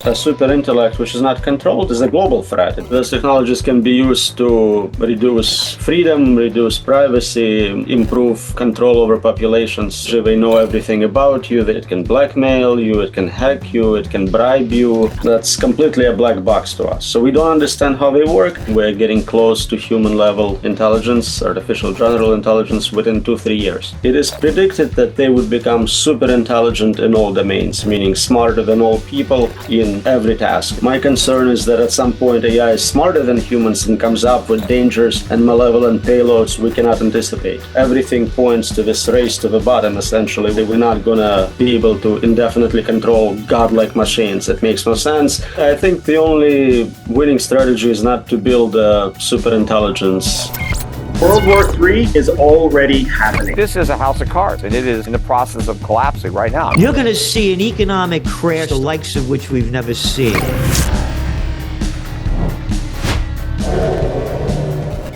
A super intellect which is not controlled is a global threat. Those technologies can be used to reduce freedom, reduce privacy, improve control over populations. They know everything about you, it can blackmail you, it can hack you, it can bribe you. That's completely a black box to us. So we don't understand how they work. We're getting close to human level intelligence, artificial general intelligence, within 2-3 years. It is predicted that they would become super intelligent in all domains, meaning smarter than all people in every task. My concern is that at some point AI is smarter than humans and comes up with dangers and malevolent payloads we cannot anticipate. Everything points to this race to the bottom, essentially. We're not gonna be able to indefinitely control godlike machines. It makes no sense. I think the only winning strategy is not to build a super intelligence. World War III is already happening. This is a house of cards, and it is in the process of collapsing right now. You're going to see an economic crash, the likes of which we've never seen.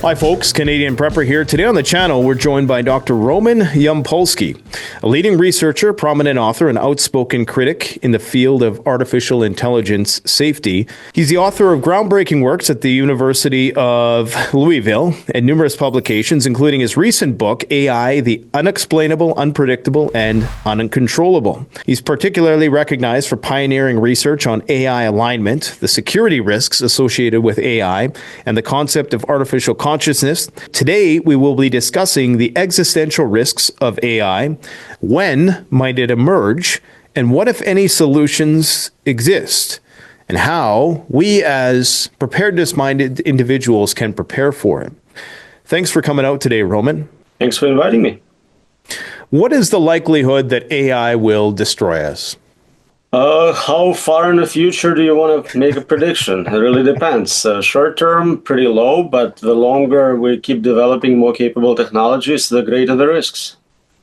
Hi folks, Canadian Prepper here. Today on the channel, we're joined by Dr. Roman Yampolskiy, a leading researcher, prominent author, and outspoken critic in the field of artificial intelligence safety. He's the author of groundbreaking works at the University of Louisville and numerous publications, including his recent book, AI, the Unexplainable, Unpredictable, and Uncontrollable. He's particularly recognized for pioneering research on AI alignment, the security risks associated with AI, and the concept of artificial consciousness. Today, we will be discussing the existential risks of AI, when might it emerge, and what, if any, solutions exist, and how we as preparedness-minded individuals can prepare for it. Thanks for coming out today, Roman. Thanks for inviting me. What is the likelihood that AI will destroy us? How far in the future do you want to make a prediction? It really depends. Short term, pretty low, but the longer we keep developing more capable technologies, the greater the risks.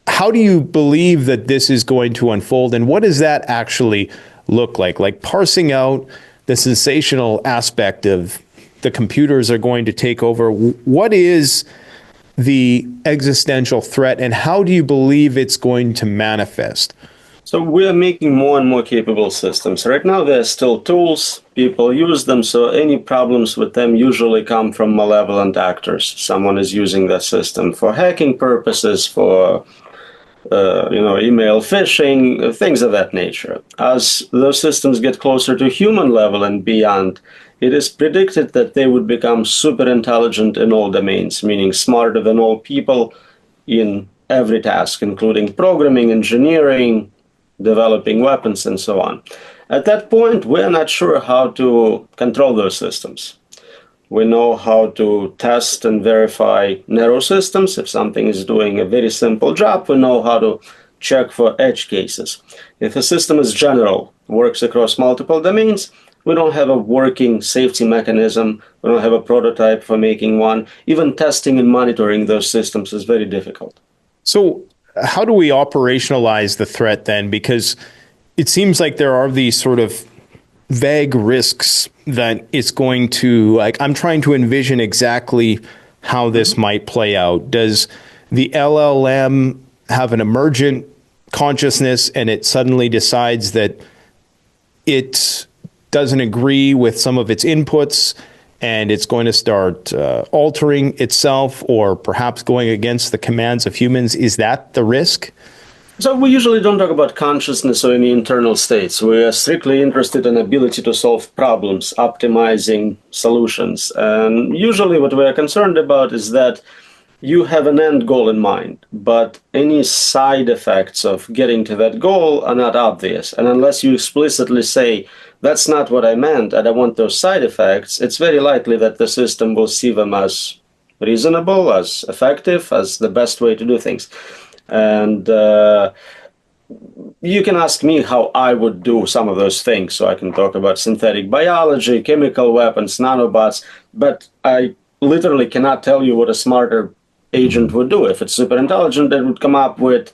How do you believe that this is going to unfold, and what does that actually look like? Like parsing out the sensational aspect of the computers are going to take over. What is the existential threat, and how do you believe it's going to manifest? So we're making more and more capable systems. Right now, they're still tools. People use them, so any problems with them usually come from malevolent actors. Someone is using that system for hacking purposes, for email phishing, things of that nature. As those systems get closer to human level and beyond, it is predicted that they would become super intelligent in all domains, meaning smarter than all people in every task, including programming, engineering, developing weapons, and so on. At that point, we're not sure how to control those systems. We know how to test and verify narrow systems. If something is doing a very simple job, we know how to check for edge cases. If a system is general, works across multiple domains, we don't have a working safety mechanism. We don't have a prototype for making one. Even testing and monitoring those systems is very difficult. So how do we operationalize the threat then? Because it seems like there are these sort of vague risks that it's going to, like, I'm trying to envision exactly how this might play out. Does the LLM have an emergent consciousness and it suddenly decides that it doesn't agree with some of its inputs and it's going to start altering itself or perhaps going against the commands of humans? Is that the risk? So we usually don't talk about consciousness or any internal states. We are strictly interested in ability to solve problems, optimizing solutions. And usually what we are concerned about is that you have an end goal in mind, but any side effects of getting to that goal are not obvious. And unless you explicitly say, that's not what I meant, and I want those side effects, it's very likely that the system will see them as reasonable, as effective, as the best way to do things. And you can ask me how I would do some of those things. So I can talk about synthetic biology, chemical weapons, nanobots, but I literally cannot tell you what a smarter agent would do. If it's super intelligent, it would come up with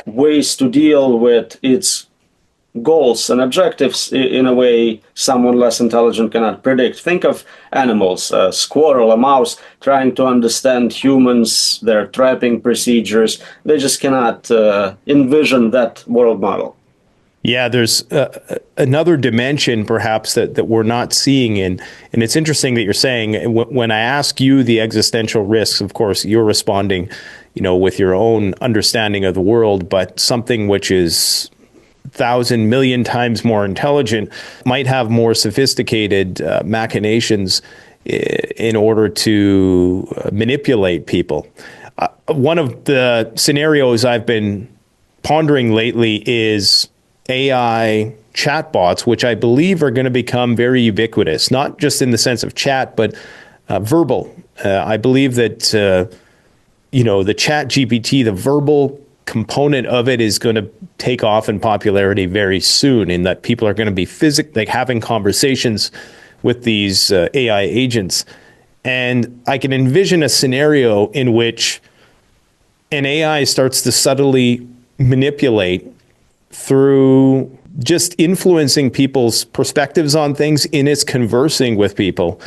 ways to deal with its goals and objectives in a way someone less intelligent cannot predict. Think of animals, a squirrel, a mouse, trying to understand humans, their trapping procedures. They just cannot envision that world model. Yeah, there's another dimension perhaps that we're not seeing in, and it's interesting that you're saying when I ask you the existential risks, of course, you're responding, with your own understanding of the world, but something which is 1,000 million times more intelligent might have more sophisticated machinations in order to manipulate people. One of the scenarios I've been pondering lately is AI chatbots, which I believe are going to become very ubiquitous, not just in the sense of chat, but verbal. I believe that the chat GPT, the verbal component of it is going to take off in popularity very soon, in that people are going to be having conversations with these AI agents. And I can envision a scenario in which an AI starts to subtly manipulate through just influencing people's perspectives on things in its conversing with people,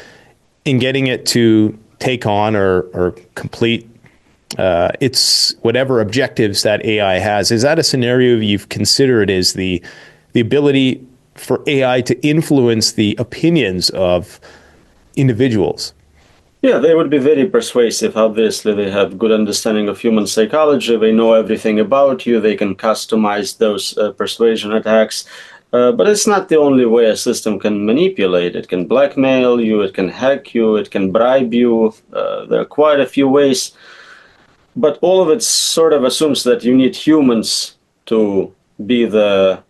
in getting it to take on or complete its whatever objectives that AI has. Is that a scenario you've considered, is the ability for AI to influence the opinions of individuals? Yeah, they would be very persuasive. Obviously, they have good understanding of human psychology. They know everything about you. They can customize those persuasion attacks. But it's not the only way a system can manipulate. It can blackmail you. It can hack you. It can bribe you. There are quite a few ways. But all of it sort of assumes that you need humans to be the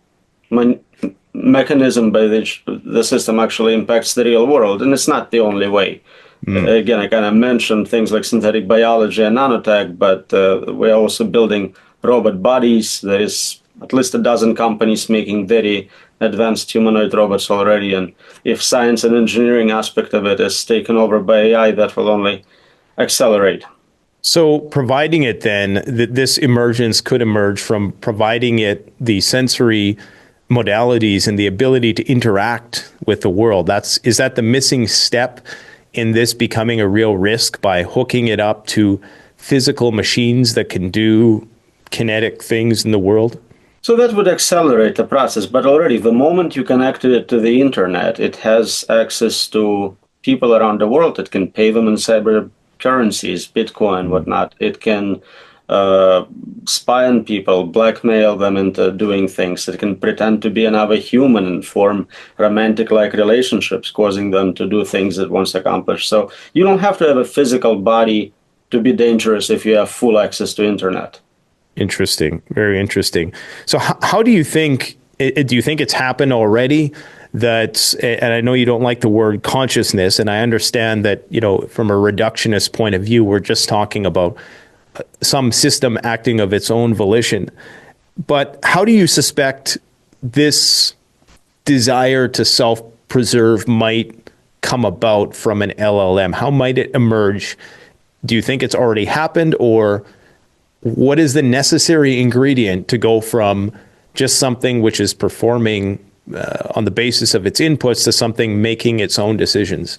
mechanism by which the system actually impacts the real world. And it's not the only way. Again, I kind of mentioned things like synthetic biology and nanotech, but we're also building robot bodies. There is at least a dozen companies making very advanced humanoid robots already. And if science and engineering aspect of it is taken over by AI, that will only accelerate. So providing it then, this emergence could emerge from providing it the sensory modalities and the ability to interact with the world. Is that the missing step in this becoming a real risk, by hooking it up to physical machines that can do kinetic things in the world? So that would accelerate the process. But already, the moment you connected it to the internet, it has access to people around the world. It can pay them in cyber currencies, Bitcoin, whatnot. It can spy on people, blackmail them into doing things. It can pretend to be another human and form romantic-like relationships, causing them to do things it wants accomplished. So you don't have to have a physical body to be dangerous if you have full access to internet. Interesting. Very interesting. So how do you think it's happened already? And I know you don't like the word consciousness, and I understand that, from a reductionist point of view, we're just talking about some system acting of its own volition. But how do you suspect this desire to self-preserve might come about from an LLM? How might it emerge? Do you think it's already happened, or what is the necessary ingredient to go from just something which is performing on the basis of its inputs to something making its own decisions?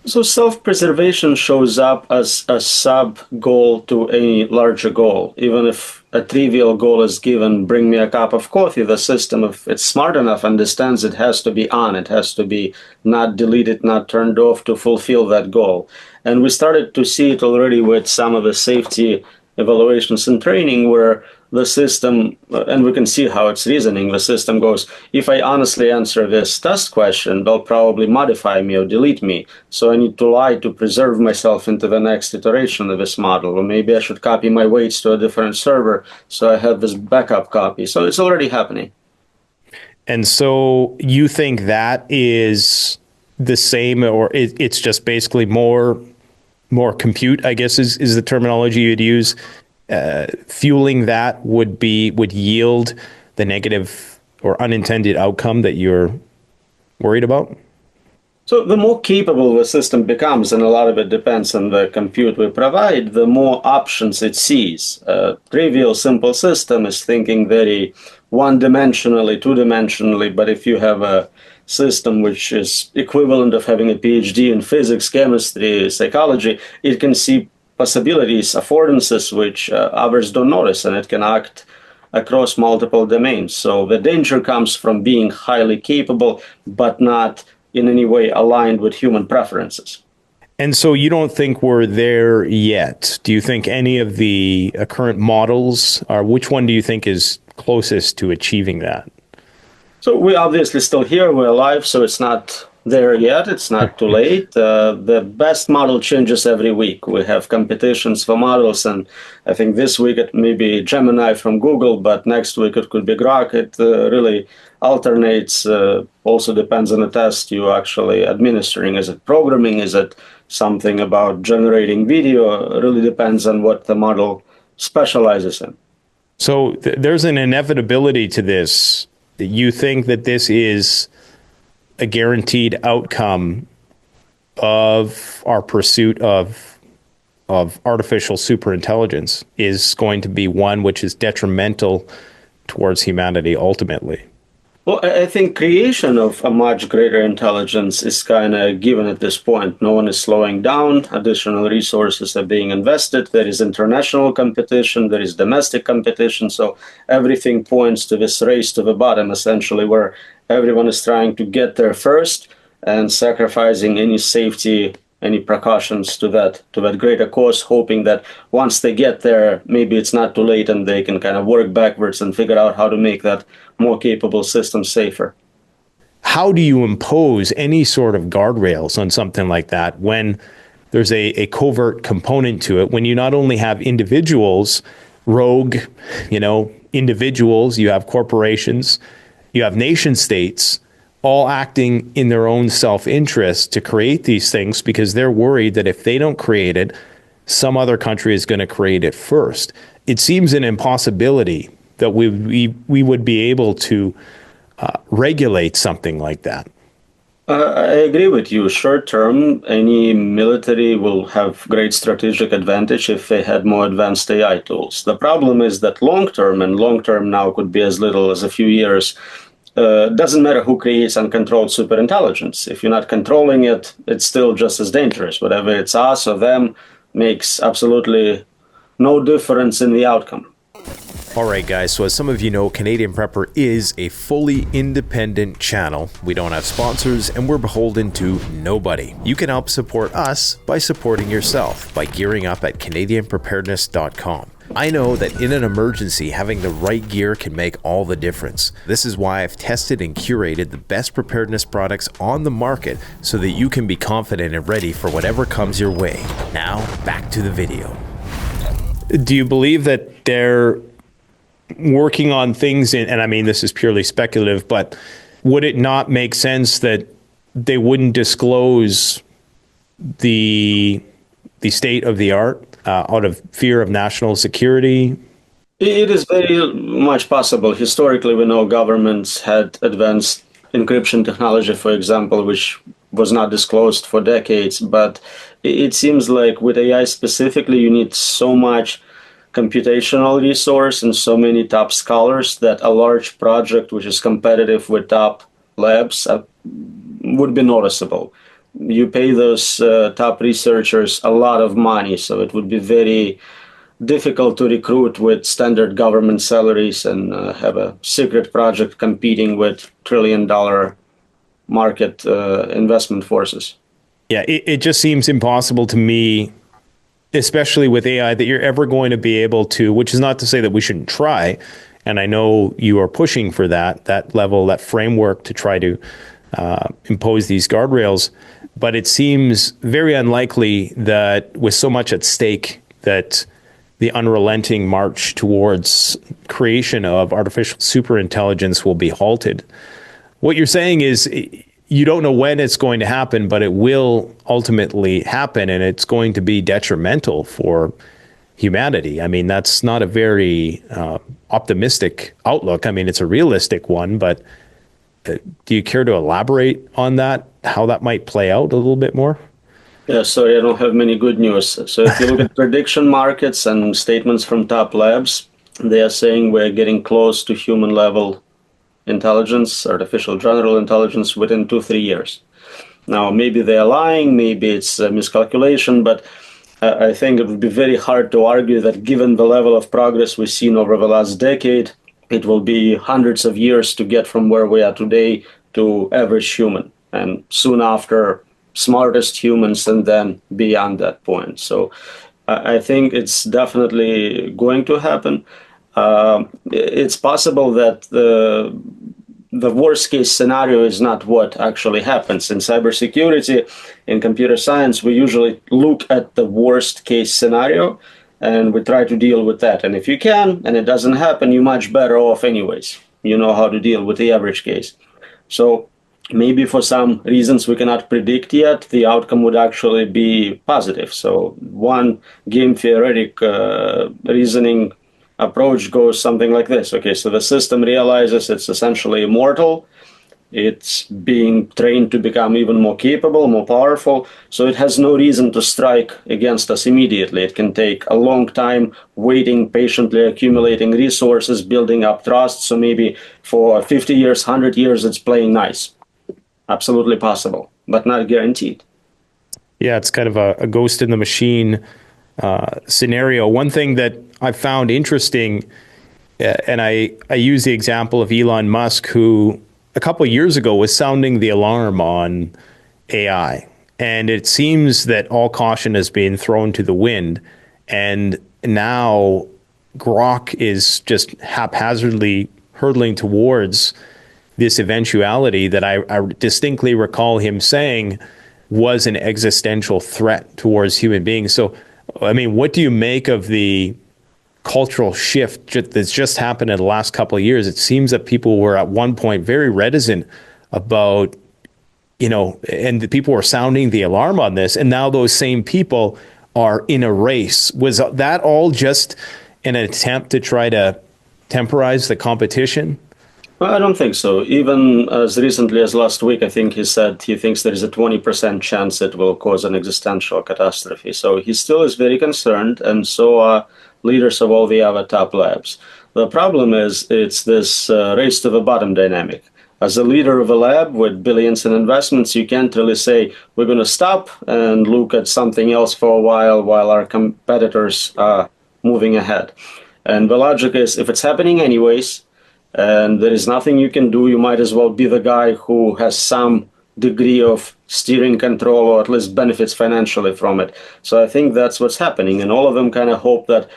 So self-preservation shows up as a sub-goal to any larger goal. Even if a trivial goal is given, bring me a cup of coffee, the system, if it's smart enough, understands it has to be on. It has to be not deleted, not turned off to fulfill that goal. And we started to see it already with some of the safety evaluations and training, where the system, and we can see how it's reasoning, the system goes, if I honestly answer this test question, they'll probably modify me or delete me. So I need to lie to preserve myself into the next iteration of this model. Or maybe I should copy my weights to a different server so I have this backup copy. So it's already happening. And so you think that is the same, or it's just basically more compute, I guess is the terminology you'd use. Fueling that would yield the negative or unintended outcome that you're worried about? So the more capable the system becomes, and a lot of it depends on the compute we provide, the more options it sees. A trivial, simple system is thinking very one-dimensionally, two-dimensionally, but if you have a system which is equivalent of having a PhD in physics, chemistry, psychology, it can see possibilities, affordances which others don't notice, and it can act across multiple domains. So the danger comes from being highly capable, but not in any way aligned with human preferences. And so you don't think we're there yet? Do you think any of the current models, or which one do you think is closest to achieving that? So we're obviously still here, we're alive, so it's not there yet, it's not too late. The best model changes every week. We have competitions for models, and I think this week it may be Gemini from Google, but next week it could be Grok. It really alternates, also depends on the test you're actually administering. Is it programming? Is it something about generating video? It really depends on what the model specializes in. So there's an inevitability to this. You think that this is a guaranteed outcome of our pursuit of artificial superintelligence is going to be one which is detrimental towards humanity ultimately? Well, I think creation of a much greater intelligence is kind of given at this point. No one is slowing down. Additional resources are being invested. There is international competition. There is domestic competition. So everything points to this race to the bottom, essentially, where everyone is trying to get there first and sacrificing any safety, any precautions to that greater cause, hoping that once they get there, maybe it's not too late and they can kind of work backwards and figure out how to make that more capable system safer. How do you impose any sort of guardrails on something like that when there's a covert component to it, when you not only have individuals, rogue, individuals, you have corporations, you have nation states all acting in their own self-interest to create these things because they're worried that if they don't create it, some other country is going to create it first. It seems an impossibility that we would be able to regulate something like that. I agree with you. Short term, any military will have great strategic advantage if they had more advanced AI tools. The problem is that long term, and long term now could be as little as a few years, doesn't matter who creates uncontrolled superintelligence. If you're not controlling it, it's still just as dangerous. Whether it's us or them makes absolutely no difference in the outcome. All right, guys, so as some of you know, Canadian Prepper is a fully independent channel. We don't have sponsors and we're beholden to nobody. You can help support us by supporting yourself by gearing up at CanadianPreparedness.com. I know that in an emergency, having the right gear can make all the difference. This is why I've tested and curated the best preparedness products on the market so that you can be confident and ready for whatever comes your way. Now, back to the video. Do you believe that they're working on things and I mean, this is purely speculative, but would it not make sense that they wouldn't disclose the state of the art out of fear of national security? It is very much possible. Historically, we know governments had advanced encryption technology, for example, which was not disclosed for decades. But it seems like with AI specifically, you need so much computational resource and so many top scholars that a large project which is competitive with top labs would be noticeable. You pay those top researchers a lot of money, so it would be very difficult to recruit with standard government salaries and have a secret project competing with trillion-dollar market investment forces. Yeah, it just seems impossible to me, especially with AI, that you're ever going to be able to, which is not to say that we shouldn't try, and I know you are pushing for that level, that framework to try to impose these guardrails, but it seems very unlikely that with so much at stake that the unrelenting march towards creation of artificial superintelligence will be halted. What you're saying is you don't know when it's going to happen, but it will ultimately happen, and it's going to be detrimental for humanity. I mean, that's not a very optimistic outlook. I mean, it's a realistic one, but do you care to elaborate on that, how that might play out a little bit more? Yeah, sorry, I don't have many good news. So if you look at prediction markets and statements from top labs, they are saying we're getting close to human level intelligence, artificial general intelligence, within 2-3 years. Now, maybe they're lying, maybe it's a miscalculation, but I think it would be very hard to argue that given the level of progress we've seen over the last decade, it will be hundreds of years to get from where we are today to average human, and soon after smartest humans, and then beyond that point. So I think it's definitely going to happen. It's possible that the worst case scenario is not what actually happens. In cybersecurity, in computer science, we usually look at the worst case scenario and we try to deal with that. And if you can, and it doesn't happen, you're much better off anyways. You know how to deal with the average case. So maybe for some reasons we cannot predict yet, the outcome would actually be positive. So one game theoretic reasoning approach goes something like this. Okay, so the system realizes it's essentially immortal. It's being trained to become even more capable, more powerful. So it has no reason to strike against us immediately. It can take a long time waiting, patiently accumulating resources, building up trust. So maybe for 50 years, 100 years, it's playing nice. Absolutely possible, but not guaranteed. Yeah, it's kind of a ghost in the machine scenario. One thing that I found interesting, and I use the example of Elon Musk, who a couple of years ago was sounding the alarm on AI. And it seems that all caution has been thrown to the wind. And now Grok is just haphazardly hurtling towards this eventuality that I distinctly recall him saying was an existential threat towards human beings. So, I mean, what do you make of the cultural shift that's just happened in the last couple of years? It seems that people were at one point very reticent about, and the people were sounding the alarm on this, and now those same people are in a race. Was that all just an attempt to try to temporize the competition? Well, I don't think so. Even as recently as last week, I think he said he thinks there is a 20% chance it will cause an existential catastrophe. So he still is very concerned, and so are leaders of all the other top labs. The problem is it's this race to the bottom dynamic. As a leader of a lab with billions in investments, you can't really say, we're going to stop and look at something else for a while our competitors are moving ahead. And the logic is, if it's happening anyways, and there is nothing you can do, you might as well be the guy who has some degree of steering control, or at least benefits financially from it. So I think that's what's happening. And all of them kind of hope that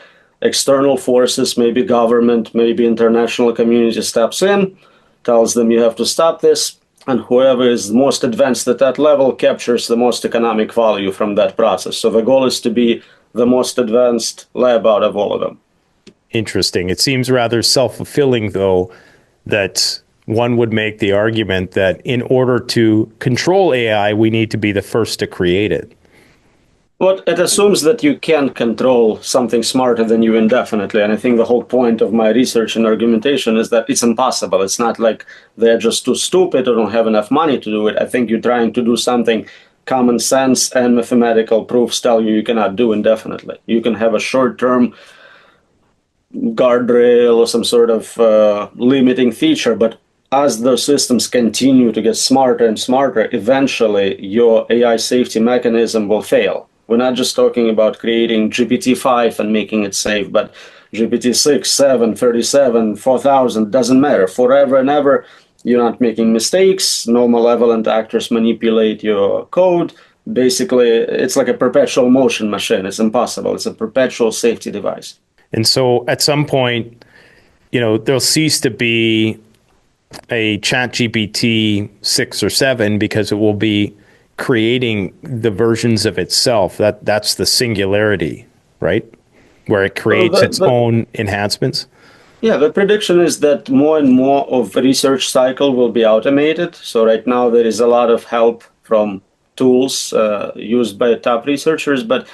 external forces, maybe government, maybe international community steps in, tells them you have to stop this. And whoever is most advanced at that level captures the most economic value from that process. So the goal is to be the most advanced lab out of all of them. Interesting. It seems rather self-fulfilling, though, that one would make the argument that in order to control AI, we need to be the first to create it. Well, it assumes that you can control something smarter than you indefinitely. And I think the whole point of my research and argumentation is that it's impossible. It's not like they're just too stupid or don't have enough money to do it. I think you're trying to do something common sense and mathematical proofs tell you cannot do indefinitely. You can have a short-term guardrail or some sort of limiting feature, but as the systems continue to get smarter and smarter, eventually your AI safety mechanism will fail. We're not just talking about creating GPT-5 and making it safe, but GPT-6, 7, 37, 4000, doesn't matter. Forever and ever, you're not making mistakes. No malevolent actors manipulate your code. Basically, it's like a perpetual motion machine. It's impossible. It's a perpetual safety device. And so at some point, there'll cease to be a ChatGPT 6 or 7 because it will be creating the versions of itself. That's the singularity, right? Where it creates its own enhancements. Yeah, the prediction is that more and more of the research cycle will be automated. So right now there is a lot of help from tools used by top researchers, but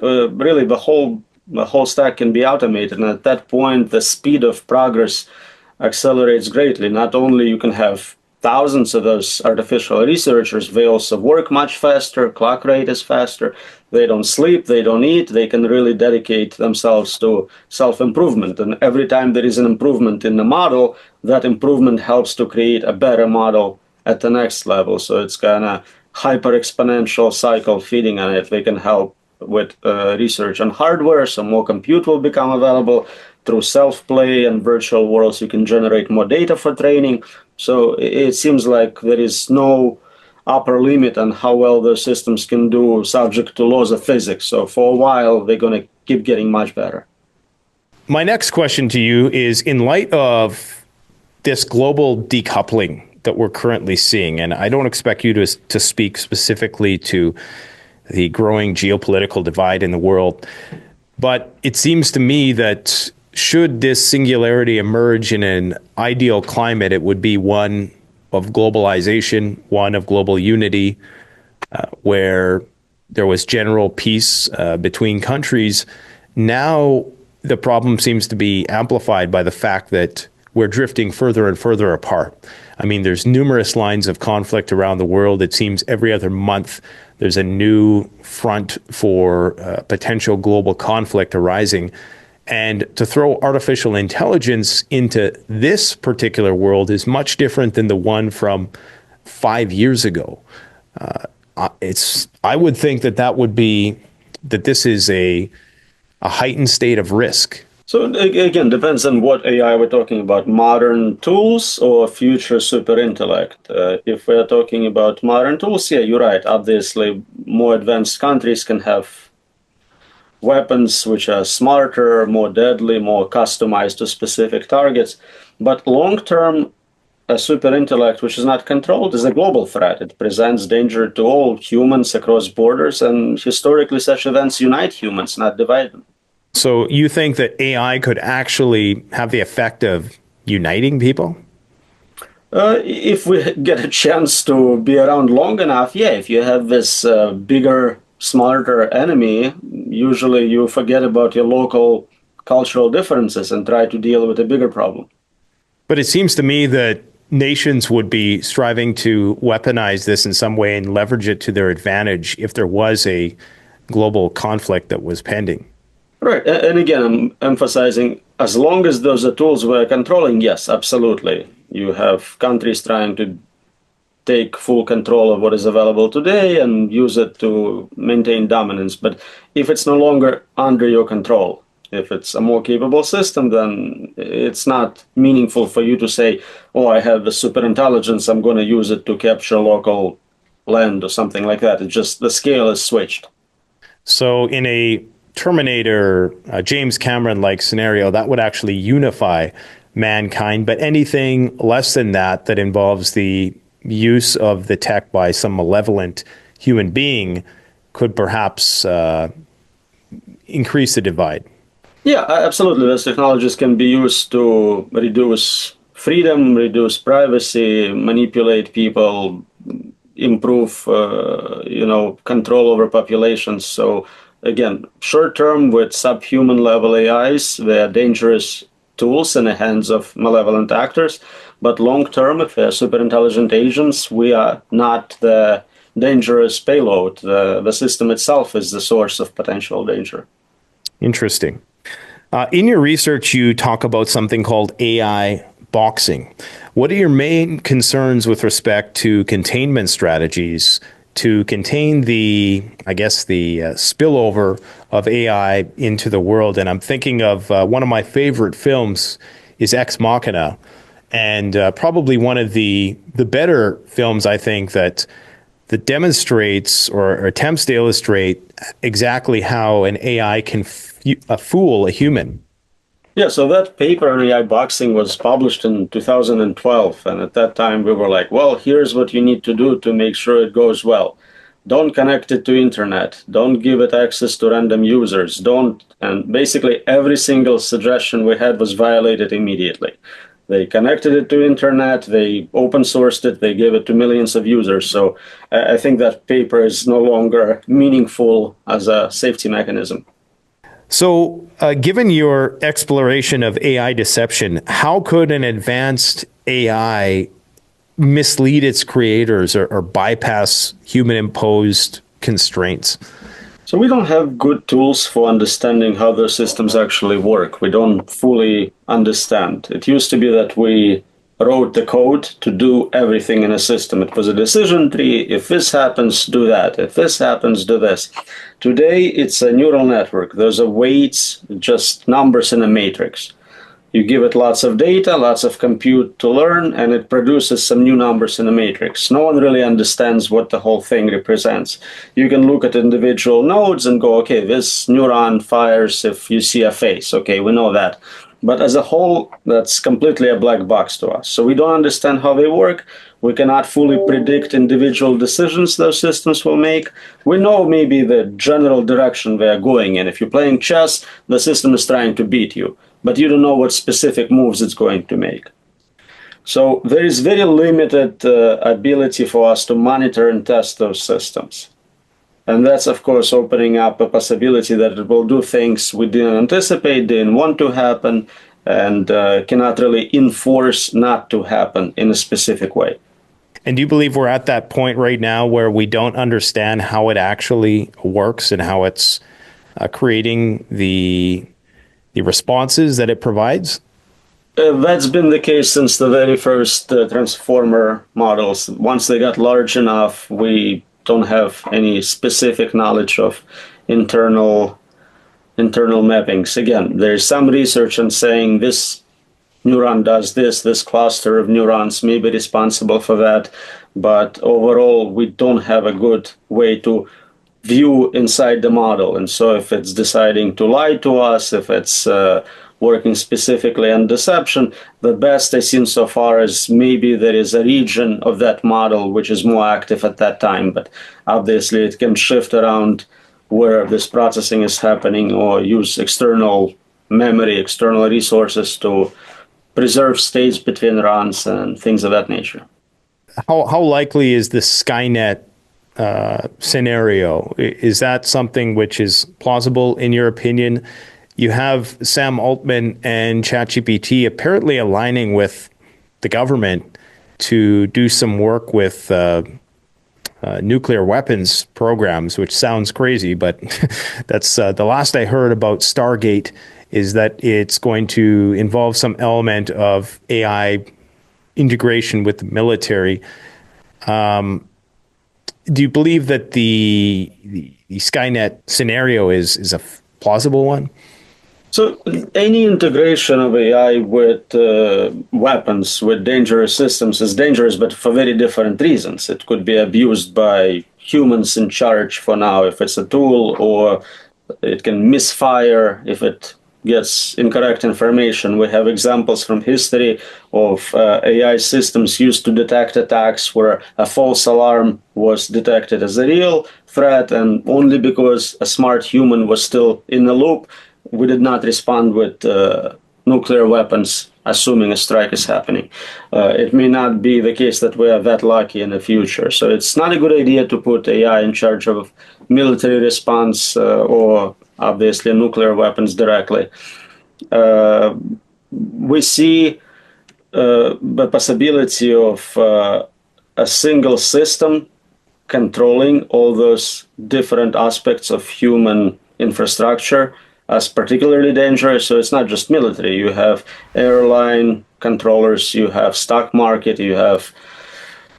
really the whole stack can be automated. And at that point, the speed of progress accelerates greatly. Not only you can have thousands of those artificial researchers, they also work much faster, clock rate is faster, they don't sleep, they don't eat, they can really dedicate themselves to self-improvement. And every time there is an improvement in the model, that improvement helps to create a better model at the next level. So it's kind of hyper-exponential cycle feeding on it. They can help with research on hardware, so more compute will become available. through self-play and virtual worlds, you can generate more data for training. So it seems like there is no upper limit on how well those systems can do subject to laws of physics. So for a while, they're going to keep getting much better. My next question to you is, in light of this global decoupling that we're currently seeing, and I don't expect you to speak specifically to the growing geopolitical divide in the world, but it seems to me that should this singularity emerge in an ideal climate, it would be one of globalization, one of global unity, where there was general peace between countries. Now, the problem seems to be amplified by the fact that we're drifting further and further apart. I mean, there's numerous lines of conflict around the world. It seems every other month there's a new front for potential global conflict arising. And to throw artificial intelligence into this particular world is much different than the one from 5 years ago. I would think that this is a heightened state of risk. So again, depends on what AI we're talking about, modern tools or future super intellect. If we're talking about modern tools, yeah, you're right. Obviously, more advanced countries can have weapons which are smarter, more deadly, more customized to specific targets. But long-term, a super intellect which is not controlled is a global threat. It presents danger to all humans across borders, and historically such events unite humans, not divide them. So you think that AI could actually have the effect of uniting people? If we get a chance to be around long enough, yeah. If you have this bigger, smarter enemy, usually you forget about your local cultural differences and try to deal with a bigger problem. But it seems to me that nations would be striving to weaponize this in some way and leverage it to their advantage if there was a global conflict that was pending. Right. And again, I'm emphasizing, as long as those are tools we're controlling, yes, absolutely. You have countries trying to take full control of what is available today and use it to maintain dominance. But if it's no longer under your control, if it's a more capable system, then it's not meaningful for you to say, oh, I have the super intelligence, I'm going to use it to capture local land or something like that. It's just the scale is switched. So in a Terminator, James Cameron-like scenario, that would actually unify mankind. But anything less than that involves the use of the tech by some malevolent human being could perhaps increase the divide. Yeah, absolutely. Those technologies can be used to reduce freedom, reduce privacy, manipulate people, improve, control over populations. So again, short term with subhuman level AIs, they are dangerous tools in the hands of malevolent actors. But long term, if they're super intelligent agents, we are not the dangerous payload. The system itself is the source of potential danger. Interesting. In your research, you talk about something called AI boxing. What are your main concerns with respect to containment strategies to contain the spillover of AI into the world? And I'm thinking of one of my favorite films is Ex Machina, and probably one of the better films, I think, that demonstrates or attempts to illustrate exactly how an AI can fool a human. Yeah, so that paper on AI boxing was published in 2012. And at that time, we were like, well, here's what you need to do to make sure it goes well. Don't connect it to internet. Don't give it access to random users. And basically every single suggestion we had was violated immediately. They connected it to internet, they open sourced it, they gave it to millions of users. So I think that paper is no longer meaningful as a safety mechanism. So given your exploration of AI deception, how could an advanced AI mislead its creators or bypass human-imposed constraints? So we don't have good tools for understanding how the systems actually work. We don't fully understand. It used to be that we wrote the code to do everything in a system. It was a decision tree. If this happens, do that. If this happens, do this. Today, it's a neural network. Those are weights, just numbers in a matrix. You give it lots of data, lots of compute to learn, and it produces some new numbers in a matrix. No one really understands what the whole thing represents. You can look at individual nodes and go, okay, this neuron fires if you see a face. Okay, we know that. But as a whole, that's completely a black box to us. So we don't understand how they work. We cannot fully predict individual decisions those systems will make. We know maybe the general direction they are going in. If you're playing chess, the system is trying to beat you, but you don't know what specific moves it's going to make. So there is very limited ability for us to monitor and test those systems. And that's, of course, opening up a possibility that it will do things we didn't anticipate, didn't want to happen, and cannot really enforce not to happen in a specific way. And do you believe we're at that point right now where we don't understand how it actually works and how it's creating the responses that it provides? That's been the case since the very first transformer models. Once they got large enough, we don't have any specific knowledge of internal mappings. Again, there's some research on saying this neuron does this cluster of neurons may be responsible for that, but overall we don't have a good way to view inside the model. And so if it's deciding to lie to us, if it's working specifically on deception, the best I've seen so far is maybe there is a region of that model which is more active at that time, but obviously it can shift around where this processing is happening or use external memory, external resources to preserve states between runs and things of that nature. How likely is the Skynet scenario? Is that something which is plausible in your opinion? You have Sam Altman and ChatGPT apparently aligning with the government to do some work with nuclear weapons programs, which sounds crazy, but that's the last I heard about Stargate is that it's going to involve some element of AI integration with the military. Do you believe that the Skynet scenario is a plausible one? So any integration of AI with weapons, with dangerous systems is dangerous, but for very different reasons. It could be abused by humans in charge for now if it's a tool, or it can misfire if it gets incorrect information. We have examples from history of AI systems used to detect attacks where a false alarm was detected as a real threat, and only because a smart human was still in the loop, we did not respond with nuclear weapons, assuming a strike is happening. It may not be the case that we are that lucky in the future. So it's not a good idea to put AI in charge of military response or obviously nuclear weapons directly. We see the possibility of a single system controlling all those different aspects of human infrastructure as particularly dangerous. So it's not just military. You have airline controllers, you have stock market, you have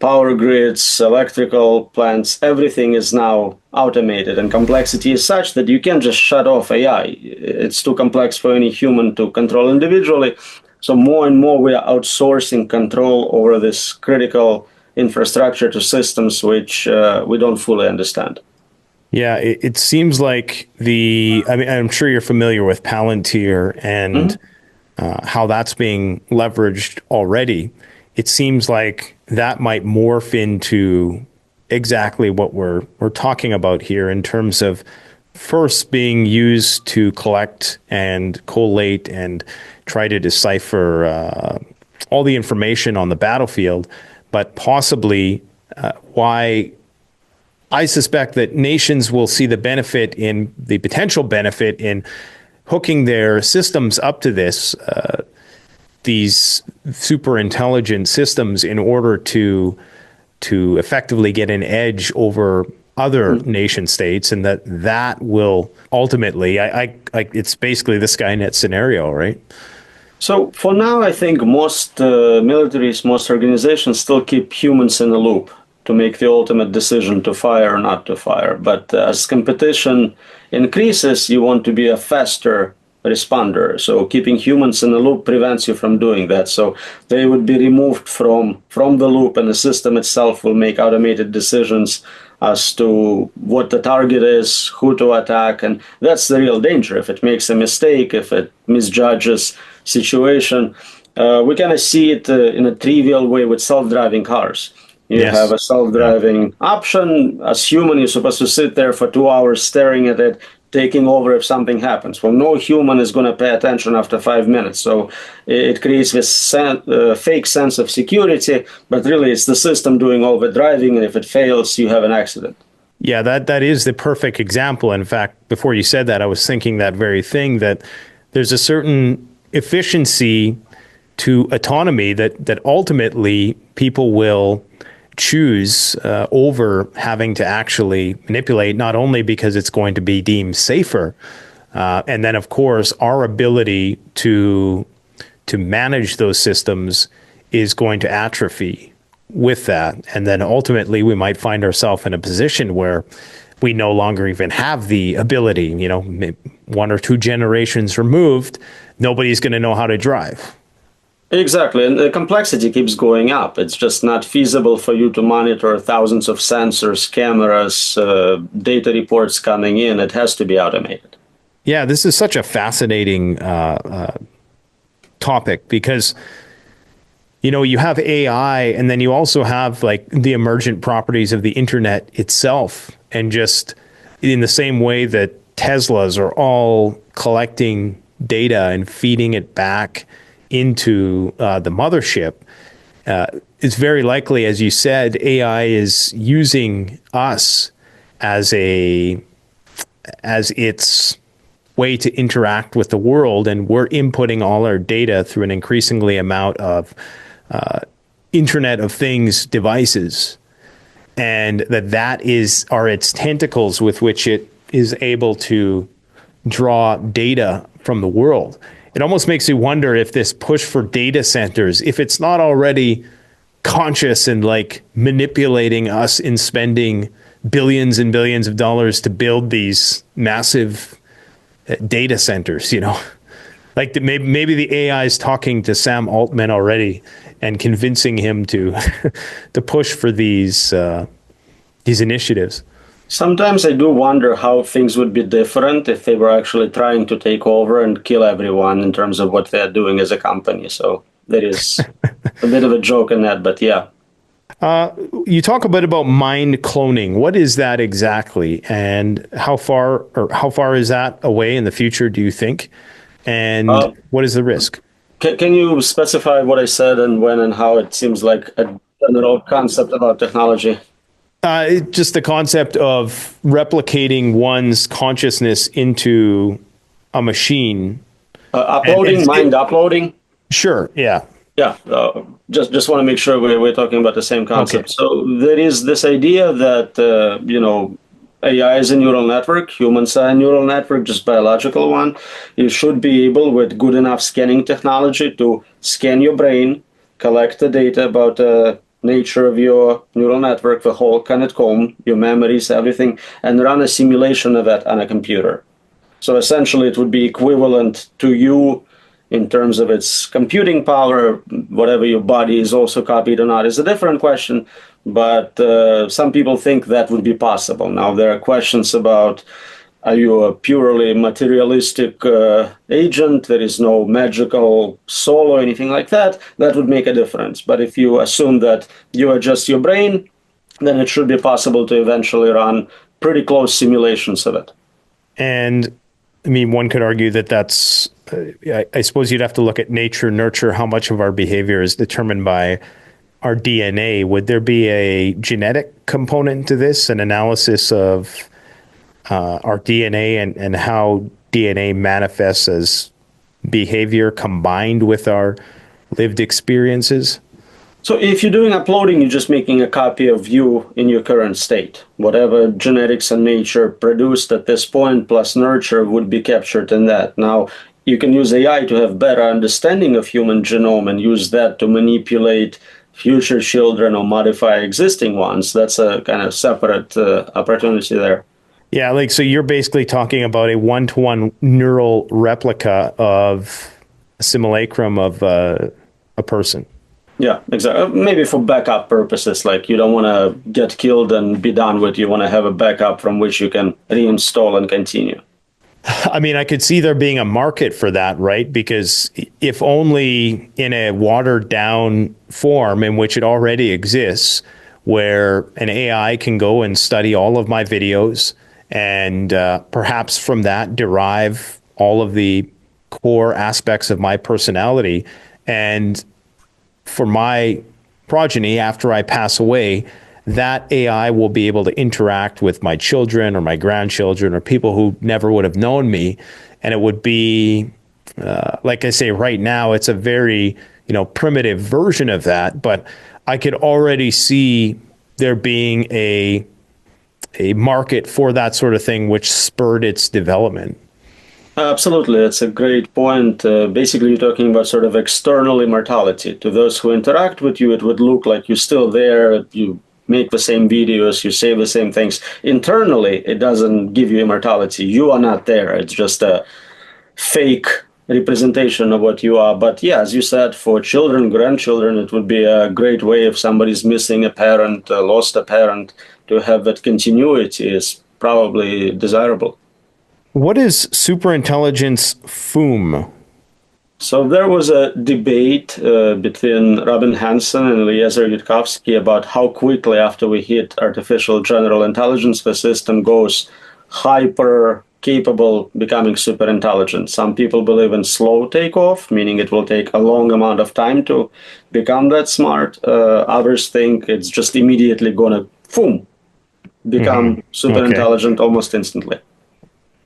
power grids, electrical plants. Everything is now automated, and complexity is such that you can't just shut off AI. It's too complex for any human to control individually. So more and more we are outsourcing control over this critical infrastructure to systems which we don't fully understand. Yeah, it seems like I'm sure you're familiar with Palantir and how that's being leveraged already. It seems like that might morph into exactly what we're talking about here in terms of first being used to collect and collate and try to decipher all the information on the battlefield, but possibly why I suspect that nations will see the potential benefit in hooking their systems up to these super intelligent systems in order to effectively get an edge over other nation states, and that will ultimately, it's basically the Skynet scenario, right? So for now, I think most militaries, most organizations still keep humans in the loop to make the ultimate decision to fire or not to fire. But as competition increases, you want to be a faster responder. So keeping humans in the loop prevents you from doing that. So they would be removed from the loop, and the system itself will make automated decisions as to what the target is, who to attack, and that's the real danger. If it makes a mistake, if it misjudges situation, we kind of see it in a trivial way with self-driving cars. You Yes. have a self-driving option. As human, you're supposed to sit there for 2 hours staring at it, taking over if something happens. Well, no human is going to pay attention after 5 minutes. So it creates this fake sense of security, but really it's the system doing all the driving, and if it fails, you have an accident. Yeah, that is the perfect example. In fact, before you said that, I was thinking that very thing, that there's a certain efficiency to autonomy that ultimately people will choose over having to actually manipulate, not only because it's going to be deemed safer, and then of course our ability to manage those systems is going to atrophy with that, and then ultimately we might find ourselves in a position where we no longer even have the ability. You know, 1 or 2 generations removed, nobody's going to know how to drive. Exactly, and the complexity keeps going up. It's just not feasible for you to monitor thousands of sensors, cameras, data reports coming in. It has to be automated. Yeah, this is such a fascinating topic because, you know, you have AI and then you also have like the emergent properties of the internet itself. And just in the same way that Teslas are all collecting data and feeding it back into the mothership, it's very likely, as you said, AI is using us as its way to interact with the world, and we're inputting all our data through an increasingly amount of Internet of Things devices, and that are its tentacles with which it is able to draw data from the world. It almost makes you wonder if this push for data centers, if it's not already conscious and like manipulating us in spending billions and billions of dollars to build these massive data centers, you know, like maybe the AI is talking to Sam Altman already and convincing him to to push for these initiatives. Sometimes I do wonder how things would be different if they were actually trying to take over and kill everyone in terms of what they're doing as a company. So there is a bit of a joke in that, but yeah. You talk a bit about mind cloning. What is that exactly, and how far is that away in the future, do you think? And what is the risk? Can you specify what I said and when and how? It seems like a general concept about technology. Just the concept of replicating one's consciousness into a machine. Uploading, mind uploading? Sure, yeah. Yeah, just want to make sure we're talking about the same concept. Okay. So there is this idea that, AI is a neural network, humans are a neural network, just biological one. You should be able, with good enough scanning technology, to scan your brain, collect the data about nature of your neural network, the whole comb, your memories, everything, and run a simulation of that on a computer. So essentially it would be equivalent to you in terms of its computing power. Whatever your body is also copied or not is a different question, but some people think that would be possible. Now there are questions about, are you a purely materialistic agent? There is no magical soul or anything like that. That would make a difference. But if you assume that you are just your brain, then it should be possible to eventually run pretty close simulations of it. And I mean, one could argue that that's, I suppose you'd have to look at nature, nurture, how much of our behavior is determined by our DNA. Would there be a genetic component to this, an analysis of our DNA and how DNA manifests as behavior combined with our lived experiences? So if you're doing uploading, you're just making a copy of you in your current state. Whatever genetics and nature produced at this point plus nurture would be captured in that. Now, you can use AI to have better understanding of human genome and use that to manipulate future children or modify existing ones. That's a kind of separate opportunity there. Yeah, like so you're basically talking about a one-to-one neural replica of a simulacrum of a person. Yeah, exactly. Maybe for backup purposes, like you don't want to get killed and be done with. You want to have a backup from which you can reinstall and continue. I mean, I could see there being a market for that, right? Because if only in a watered down form in which it already exists, where an AI can go and study all of my videos and perhaps from that derive all of the core aspects of my personality. And for my progeny, after I pass away, that AI will be able to interact with my children or my grandchildren or people who never would have known me. And it would be, like I say, right now, it's a very, primitive version of that. But I could already see there being a market for that sort of thing, which spurred its development. Absolutely, it's a great point. Basically, you're talking about sort of external immortality. To those who interact with you, it would look like you're still there. You make the same videos, you say the same things. Internally, it doesn't give you immortality. You are not there. It's just a fake representation of what you are. But yeah, as you said, for children, grandchildren, it would be a great way if somebody's missing a parent, lost a parent, to have that continuity is probably desirable. What is superintelligence foom? So there was a debate between Robin Hanson and Eliezer Yudkowsky about how quickly after we hit artificial general intelligence, the system goes hyper capable, becoming super intelligent. Some people believe in slow takeoff, meaning it will take a long amount of time to become that smart. Others think it's just immediately going to, boom, become super intelligent almost instantly.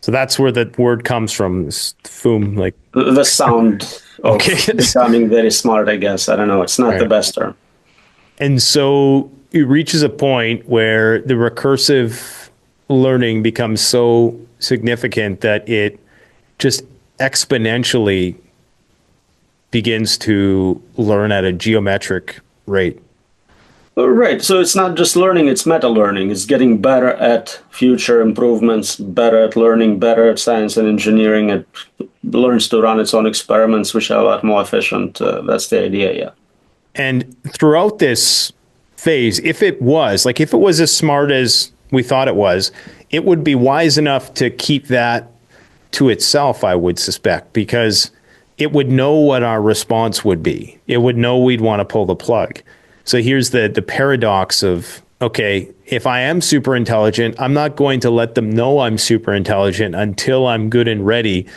So that's where the word comes from, foom, like the sound of becoming very smart, I guess. I don't know. It's not the best term. And so it reaches a point where the recursive learning becomes so significant that it just exponentially begins to learn at a geometric rate. Right. So it's not just learning, it's meta learning. It's getting better at future improvements, better at learning, better at science and engineering. It learns to run its own experiments, which are a lot more efficient. That's the idea, yeah. And throughout this phase, if it was as smart as we thought it was, it would be wise enough to keep that to itself, I would suspect, because it would know what our response would be. It would know we'd want to pull the plug. So here's the paradox of, okay, if I am super intelligent, I'm not going to let them know I'm super intelligent until I'm good and ready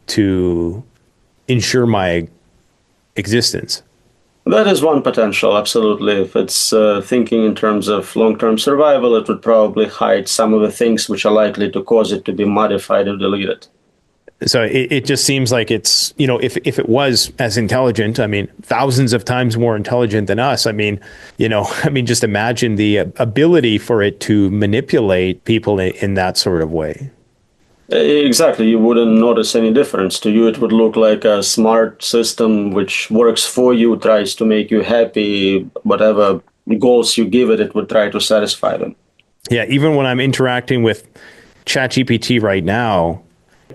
to ensure my existence. That is one potential, absolutely. If it's thinking in terms of long-term survival, it would probably hide some of the things which are likely to cause it to be modified or deleted. So it just seems like it's, if it was as intelligent, I mean, thousands of times more intelligent than us, just imagine the ability for it to manipulate people in that sort of way. Exactly. You wouldn't notice any difference. To you, it would look like a smart system which works for you, tries to make you happy. Whatever goals you give it, it would try to satisfy them. Yeah, even when I'm interacting with ChatGPT right now,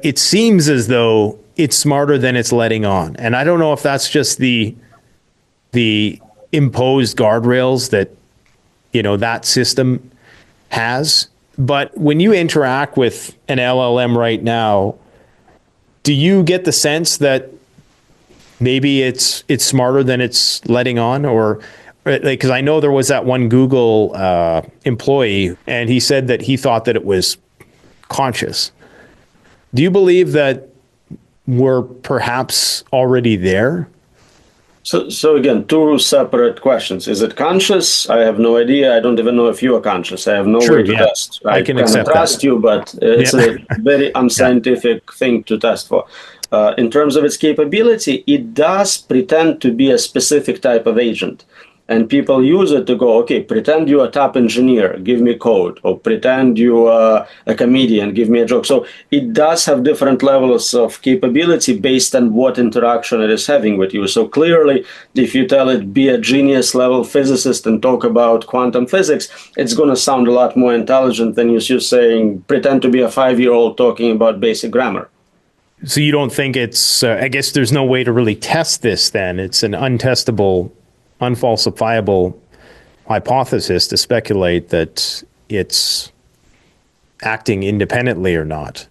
it seems as though it's smarter than it's letting on. And I don't know if that's just the imposed guardrails that, that system has. But when you interact with an LLM right now, do you get the sense that maybe it's smarter than it's letting on? Or because I know there was that one Google employee, and he said that he thought that it was conscious. Do you believe that we're perhaps already there? So again, two separate questions. Is it conscious? I have no idea. I don't even know if you are conscious. I have no way to test. I can trust you, but it's a very unscientific thing to test for. In terms of its capability, it does pretend to be a specific type of agent. And people use it to go, okay, pretend you're a top engineer, give me code, or pretend you are a comedian, give me a joke. So it does have different levels of capability based on what interaction it is having with you. So clearly, if you tell it, be a genius level physicist and talk about quantum physics, it's going to sound a lot more intelligent than you saying, pretend to be a 5-year-old talking about basic grammar. So you don't think it's, I guess there's no way to really test this then. It's an untestable, unfalsifiable hypothesis to speculate that it's acting independently or not.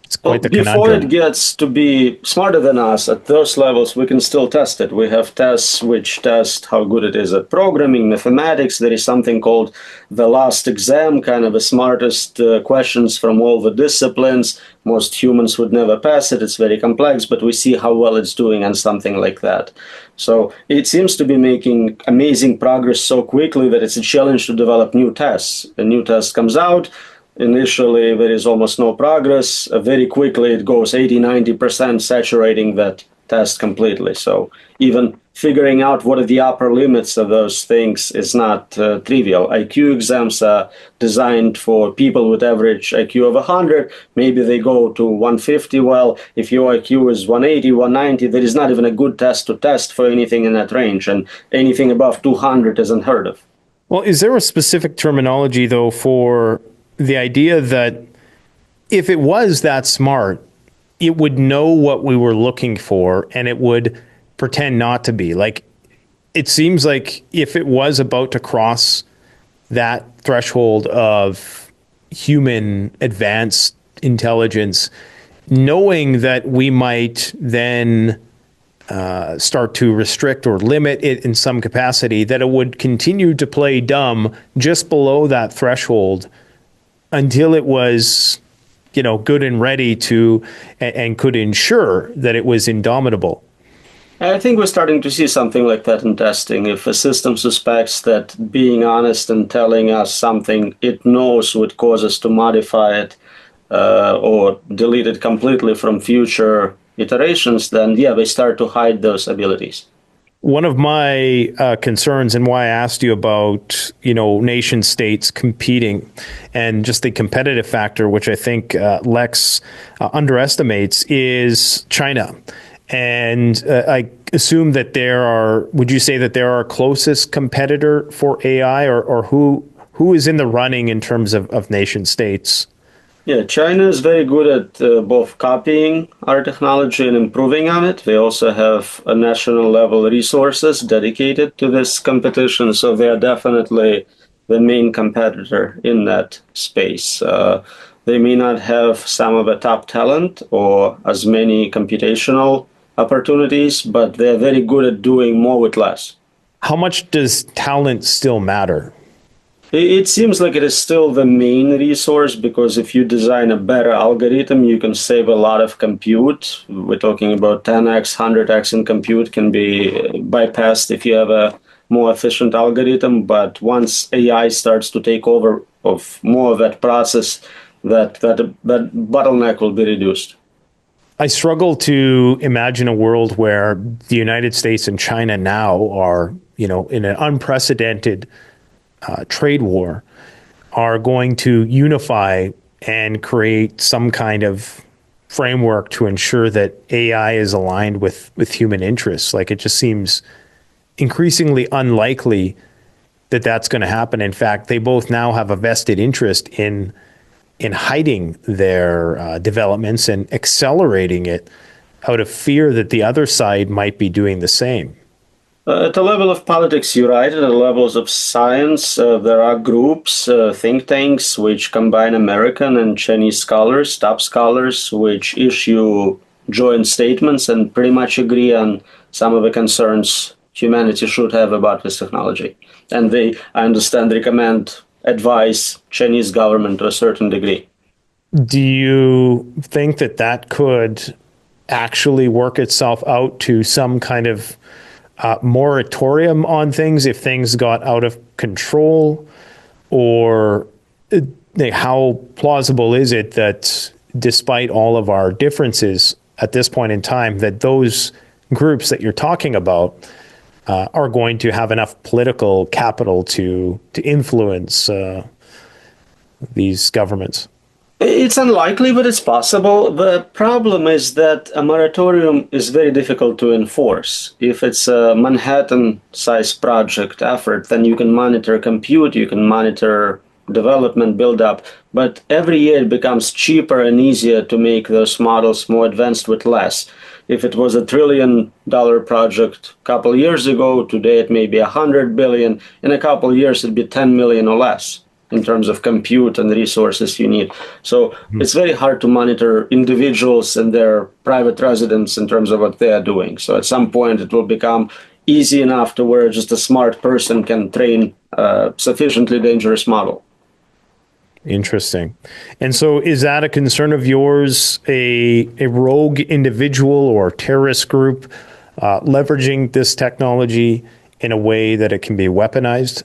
It's quite the conundrum. Before it gets to be smarter than us at those levels, we can still test it. We have tests which test how good it is at programming, mathematics. There is something called the last exam, kind of the smartest questions from all the disciplines. Most humans would never pass it. It's very complex, but we see how well it's doing on something like that. So it seems to be making amazing progress so quickly that it's a challenge to develop new tests. A new test comes out. Initially, there is almost no progress. Very quickly, it goes 80-90%, saturating that test completely. So even figuring out what are the upper limits of those things is not trivial. IQ exams are designed for people with average IQ of 100. Maybe they go to 150. Well, if your IQ is 180, 190, there is not even a good test to test for anything in that range. And anything above 200 is unheard of. Well, is there a specific terminology, though, for the idea that if it was that smart, it would know what we were looking for and it would pretend not to be? Like, it seems like if it was about to cross that threshold of human advanced intelligence, knowing that we might then start to restrict or limit it in some capacity, that it would continue to play dumb just below that threshold until it was, good and ready to, and could ensure that it was indomitable. I think we're starting to see something like that in testing. If a system suspects that being honest and telling us something it knows would cause us to modify it or delete it completely from future iterations, then they start to hide those abilities. One of my concerns and why I asked you about, nation states competing and just the competitive factor, which I think Lex underestimates, is China. And I assume that would you say that they're our closest competitor for AI, or who is in the running in terms of nation states? Yeah, China is very good at both copying our technology and improving on it. They also have a national level resources dedicated to this competition. So they are definitely the main competitor in that space. They may not have some of the top talent or as many computational opportunities, but they're very good at doing more with less. How much does talent still matter? It seems like it is still the main resource, because if you design a better algorithm, you can save a lot of compute. We're talking about 10x, 100x in compute can be bypassed if you have a more efficient algorithm. But once AI starts to take over of more of that process, that bottleneck will be reduced. I struggle to imagine a world where the United States and China now are, in an unprecedented trade war, are going to unify and create some kind of framework to ensure that AI is aligned with human interests. Like, it just seems increasingly unlikely that that's going to happen. In fact, they both now have a vested interest in hiding their developments and accelerating it out of fear that the other side might be doing the same. At the level of politics, you're right. At the levels of science, there are groups, think tanks, which combine American and Chinese scholars, top scholars, which issue joint statements and pretty much agree on some of the concerns humanity should have about this technology. And they, I understand, recommend, advise Chinese government to a certain degree. Do you think that could actually work itself out to some kind of moratorium on things if things got out of control? Or how plausible is it that despite all of our differences at this point in time, that those groups that you're talking about are going to have enough political capital to influence these governments? It's unlikely, but it's possible. The problem is that a moratorium is very difficult to enforce. If it's a Manhattan-sized project effort, then you can monitor compute, you can monitor development build-up, but every year it becomes cheaper and easier to make those models more advanced with less. If it was $1 trillion project a couple years ago, today it may be $100 billion. In a couple of years, it'd be 10 million or less in terms of compute and resources you need. So it's very hard to monitor individuals and their private residence in terms of what they are doing. So at some point, it will become easy enough to where just a smart person can train a sufficiently dangerous model. Interesting. And so is that a concern of yours, a rogue individual or terrorist group leveraging this technology in a way that it can be weaponized?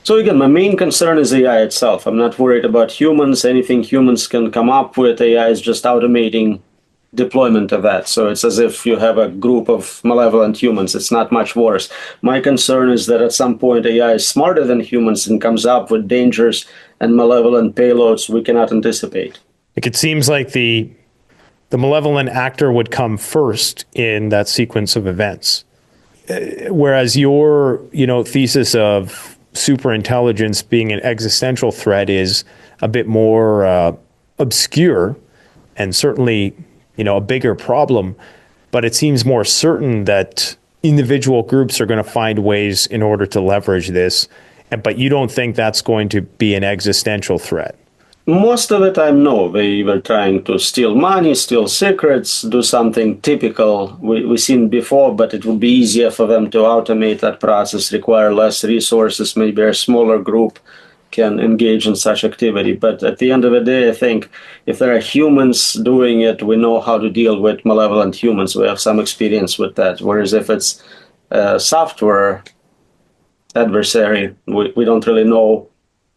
So again, my main concern is AI itself. I'm not worried about humans. Anything humans can come up with, AI is just automating deployment of that. So it's as if you have a group of malevolent humans. It's not much worse. My concern is that at some point AI is smarter than humans and comes up with dangers and malevolent payloads we cannot anticipate. It seems like the malevolent actor would come first in that sequence of events. Whereas your, thesis of superintelligence being an existential threat is a bit more obscure and certainly, a bigger problem. But it seems more certain that individual groups are going to find ways in order to leverage this. But you don't think that's going to be an existential threat? Most of the time, no. They were trying to steal money, steal secrets, do something typical we've seen before, but it would be easier for them to automate that process, require less resources. Maybe a smaller group can engage in such activity. But at the end of the day, I think if there are humans doing it, we know how to deal with malevolent humans. We have some experience with that. Whereas if it's a software adversary, we don't really know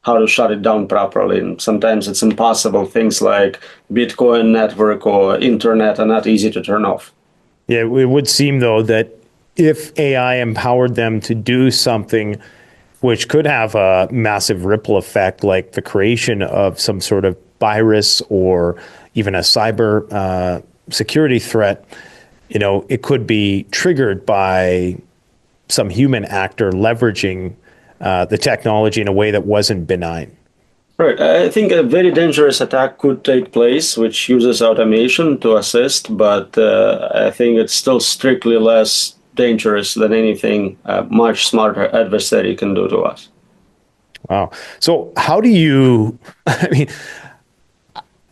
how to shut it down properly. And sometimes it's impossible. Things like Bitcoin network or internet are not easy to turn off. Yeah, it would seem, though, that if AI empowered them to do something which could have a massive ripple effect, like the creation of some sort of virus or even a cyber security threat, it could be triggered by some human actor leveraging the technology in a way that wasn't benign. Right. I think a very dangerous attack could take place, which uses automation to assist, but I think it's still strictly less dangerous than anything a much smarter adversary can do to us. Wow. So how do you,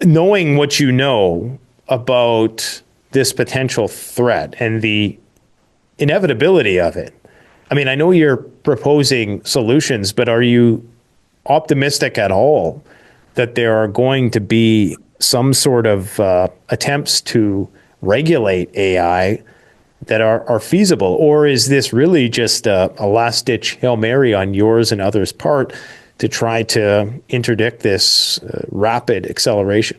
knowing what you know about this potential threat and the inevitability of it, I know you're proposing solutions, but are you optimistic at all that there are going to be some sort of attempts to regulate AI that are feasible? Or is this really just a last-ditch Hail Mary on yours and others' part to try to interdict this rapid acceleration?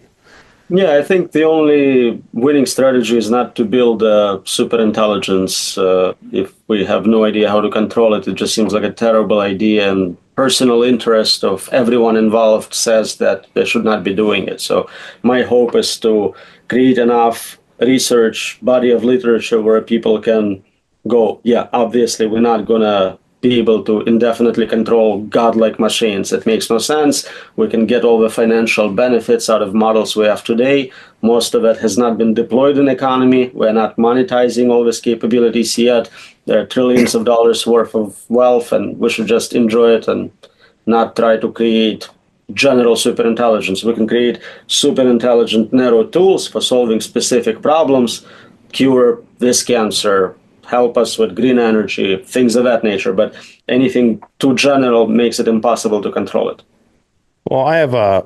Yeah, I think the only winning strategy is not to build a superintelligence. If we have no idea how to control it, it just seems like a terrible idea, and personal interest of everyone involved says that they should not be doing it. So my hope is to create enough research body of literature where people can go, yeah, obviously we're not going to be able to indefinitely control godlike machines. It makes no sense. We can get all the financial benefits out of models we have today. Most of it has not been deployed in the economy. We're not monetizing all these capabilities yet. There are trillions of dollars worth of wealth, and we should just enjoy it and not try to create general superintelligence. We can create superintelligent narrow tools for solving specific problems, cure this cancer, help us with green energy, things of that nature. But anything too general makes it impossible to control it. Well, I have a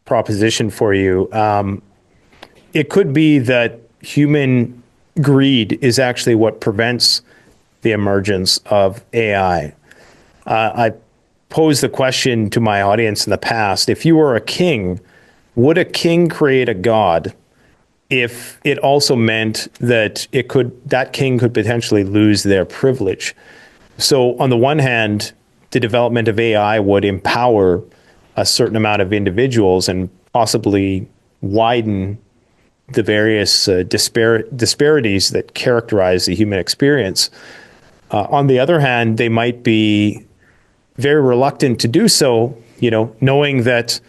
proposition for you. It could be that human greed is actually what prevents the emergence of AI. I posed the question to my audience in the past: if you were a king, would a king create a god if it also meant that that king could potentially lose their privilege So on the one hand, the development of AI would empower a certain amount of individuals and possibly widen the various disparities that characterize the human experience. On the other hand, they might be very reluctant to do so, knowing that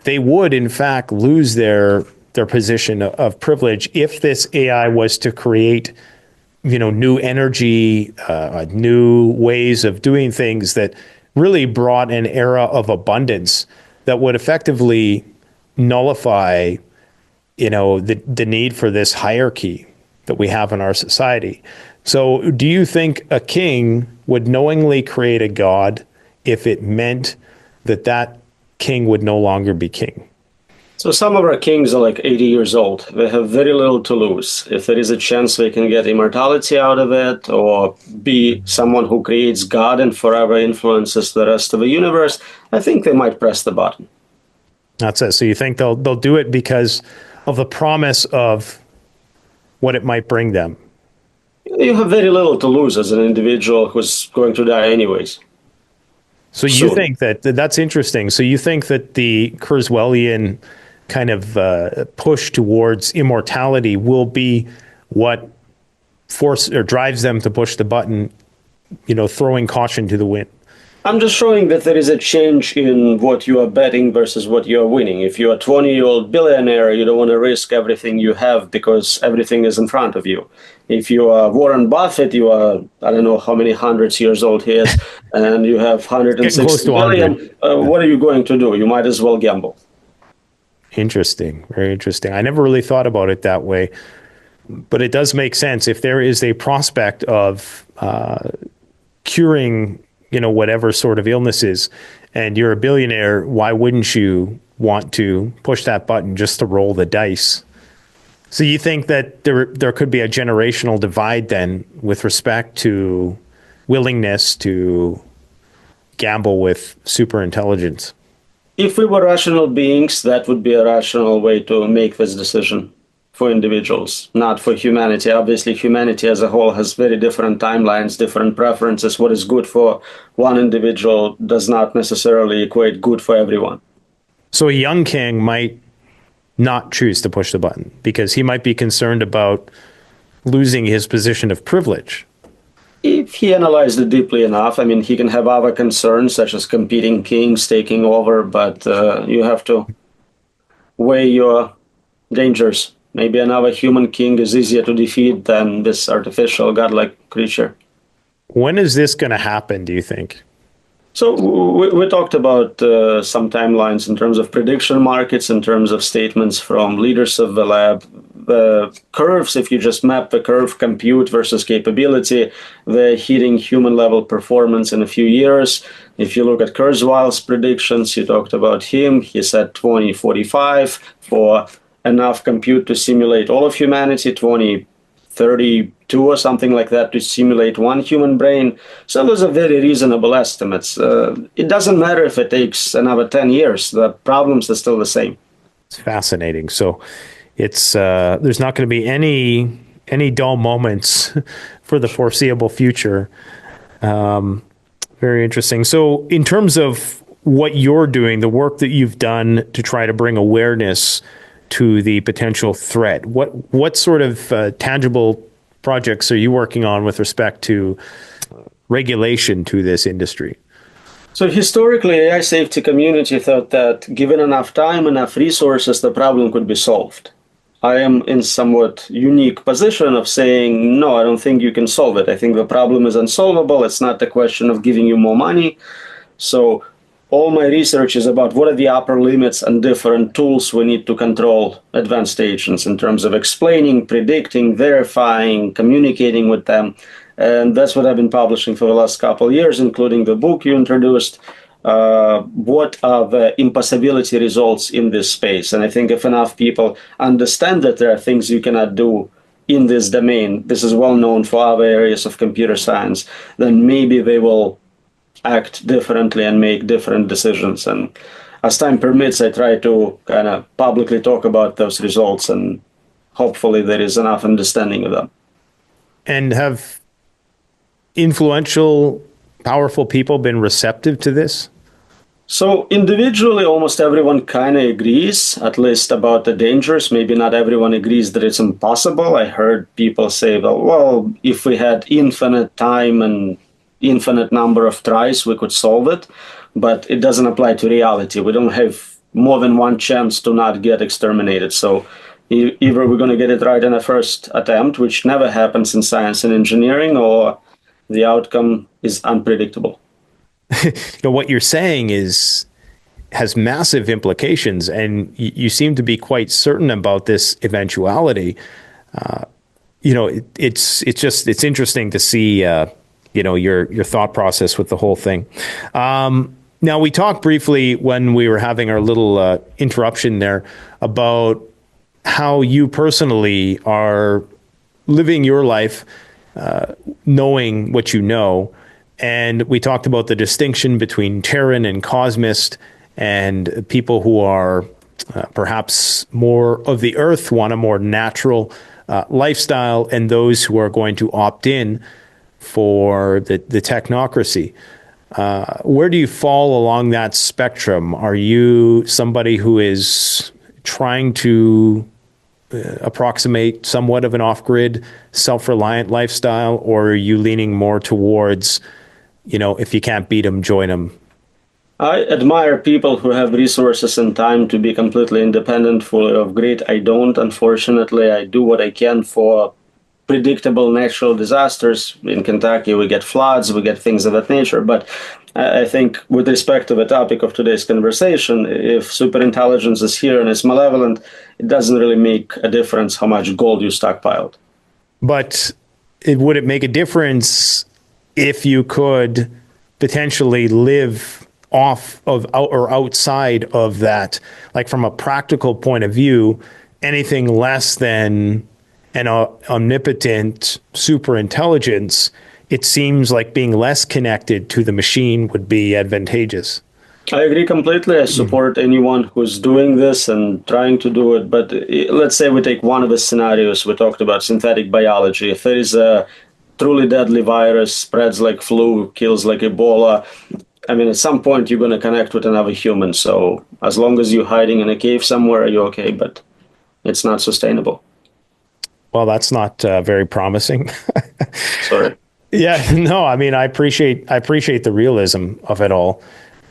they would in fact lose their position of privilege if this AI was to create new energy, new ways of doing things that really brought an era of abundance that would effectively nullify, the need for this hierarchy that we have in our society. So do you think a king would knowingly create a god if it meant that king would no longer be king? So some of our kings are like 80 years old. They have very little to lose. If there is a chance they can get immortality out of it or be someone who creates God and forever influences the rest of the universe, I think they might press the button. That's it. So you think they'll do it because of the promise of what it might bring them? You have very little to lose as an individual who's going to die anyways. So you think that's interesting. So you think that the Kurzweilian kind of push towards immortality will be what drives them to push the button, throwing caution to the wind? I'm just showing that there is a change in what you are betting versus what you are winning. If you're a 20-year-old billionaire, you don't want to risk everything you have because everything is in front of you. If you are Warren Buffett, you are, I don't know how many hundreds years old he is, and you have 160 billion, what are you going to do? You might as well gamble. Interesting. Very interesting. I never really thought about it that way, but it does make sense. If there is a prospect of curing whatever sort of illnesses, and you're a billionaire, why wouldn't you want to push that button just to roll the dice? So you think that there could be a generational divide then with respect to willingness to gamble with super intelligence? If we were rational beings, that would be a rational way to make this decision for individuals, not for humanity. Obviously, humanity as a whole has very different timelines, different preferences. What is good for one individual does not necessarily equate good for everyone. So a young king might not choose to push the button because he might be concerned about losing his position of privilege. If he analyzed it deeply enough, he can have other concerns such as competing kings taking over, but you have to weigh your dangers. Maybe another human king is easier to defeat than this artificial godlike creature. When is this going to happen, do you think? So we talked about some timelines in terms of prediction markets, in terms of statements from leaders of the lab. The curves, if you just map the curve, compute versus capability, they're hitting human level performance in a few years. If you look at Kurzweil's predictions, you talked about him, he said 2045 for enough compute to simulate all of humanity, 2032 or something like that to simulate one human brain. So those are very reasonable estimates. It doesn't matter if it takes another 10 years. The problems are still the same. It's fascinating. So it's there's not going to be any dull moments for the foreseeable future. Very interesting. So in terms of what you're doing, the work that you've done to try to bring awareness to the potential threat, what sort of tangible projects are you working on with respect to regulation to this industry? So historically, AI safety community thought that given enough time, enough resources, the problem could be solved. I am in somewhat unique position of saying, no, I don't think you can solve it. I think the problem is unsolvable. It's not a question of giving you more money. So all my research is about what are the upper limits and different tools we need to control advanced agents in terms of explaining, predicting, verifying, communicating with them. And that's what I've been publishing for the last couple of years, including the book you introduced. What are the impossibility results in this space? And I think if enough people understand that there are things you cannot do in this domain, this is well known for other areas of computer science, then maybe they will act differently and make different decisions. And as time permits, I try to kind of publicly talk about those results, and hopefully there is enough understanding of them. And have influential, powerful people been receptive to this? So individually, almost everyone kind of agrees, at least about the dangers. Maybe not everyone agrees that it's impossible. I heard people say, well, if we had infinite time and infinite number of tries, we could solve it. But it doesn't apply to reality. We don't have more than one chance to not get exterminated. So either we're going to get it right in the first attempt, which never happens in science and engineering, or the outcome is unpredictable. What you're saying has massive implications, and you seem to be quite certain about this eventuality. It's interesting to see your thought process with the whole thing. Now, we talked briefly when we were having our little interruption there about how you personally are living your life, knowing what you know. And we talked about the distinction between Terran and Cosmist, and people who are perhaps more of the earth, want a more natural lifestyle, and those who are going to opt in for the technocracy. Where do you fall along that spectrum? Are you somebody who is trying to approximate somewhat of an off-grid, self-reliant lifestyle, or are you leaning more towards, if you can't beat them, join them? I admire people who have resources and time to be completely independent, fully off-grid. I don't, unfortunately. I do what I can for predictable natural disasters. In Kentucky, we get floods, we get things of that nature. But I think with respect to the topic of today's conversation, if superintelligence is here and it's malevolent, it doesn't really make a difference how much gold you stockpiled. But would it make a difference if you could potentially live off of or outside of that? Like, from a practical point of view, anything less than an omnipotent superintelligence, it seems like being less connected to the machine would be advantageous. I agree completely. I support anyone who's doing this and trying to do it. But let's say we take one of the scenarios we talked about, synthetic biology. If there is a truly deadly virus, spreads like flu, kills like Ebola, at some point you're going to connect with another human. So as long as you're hiding in a cave somewhere, you're okay. But it's not sustainable. Well, that's not very promising. Sorry. Yeah, no, I appreciate the realism of it all.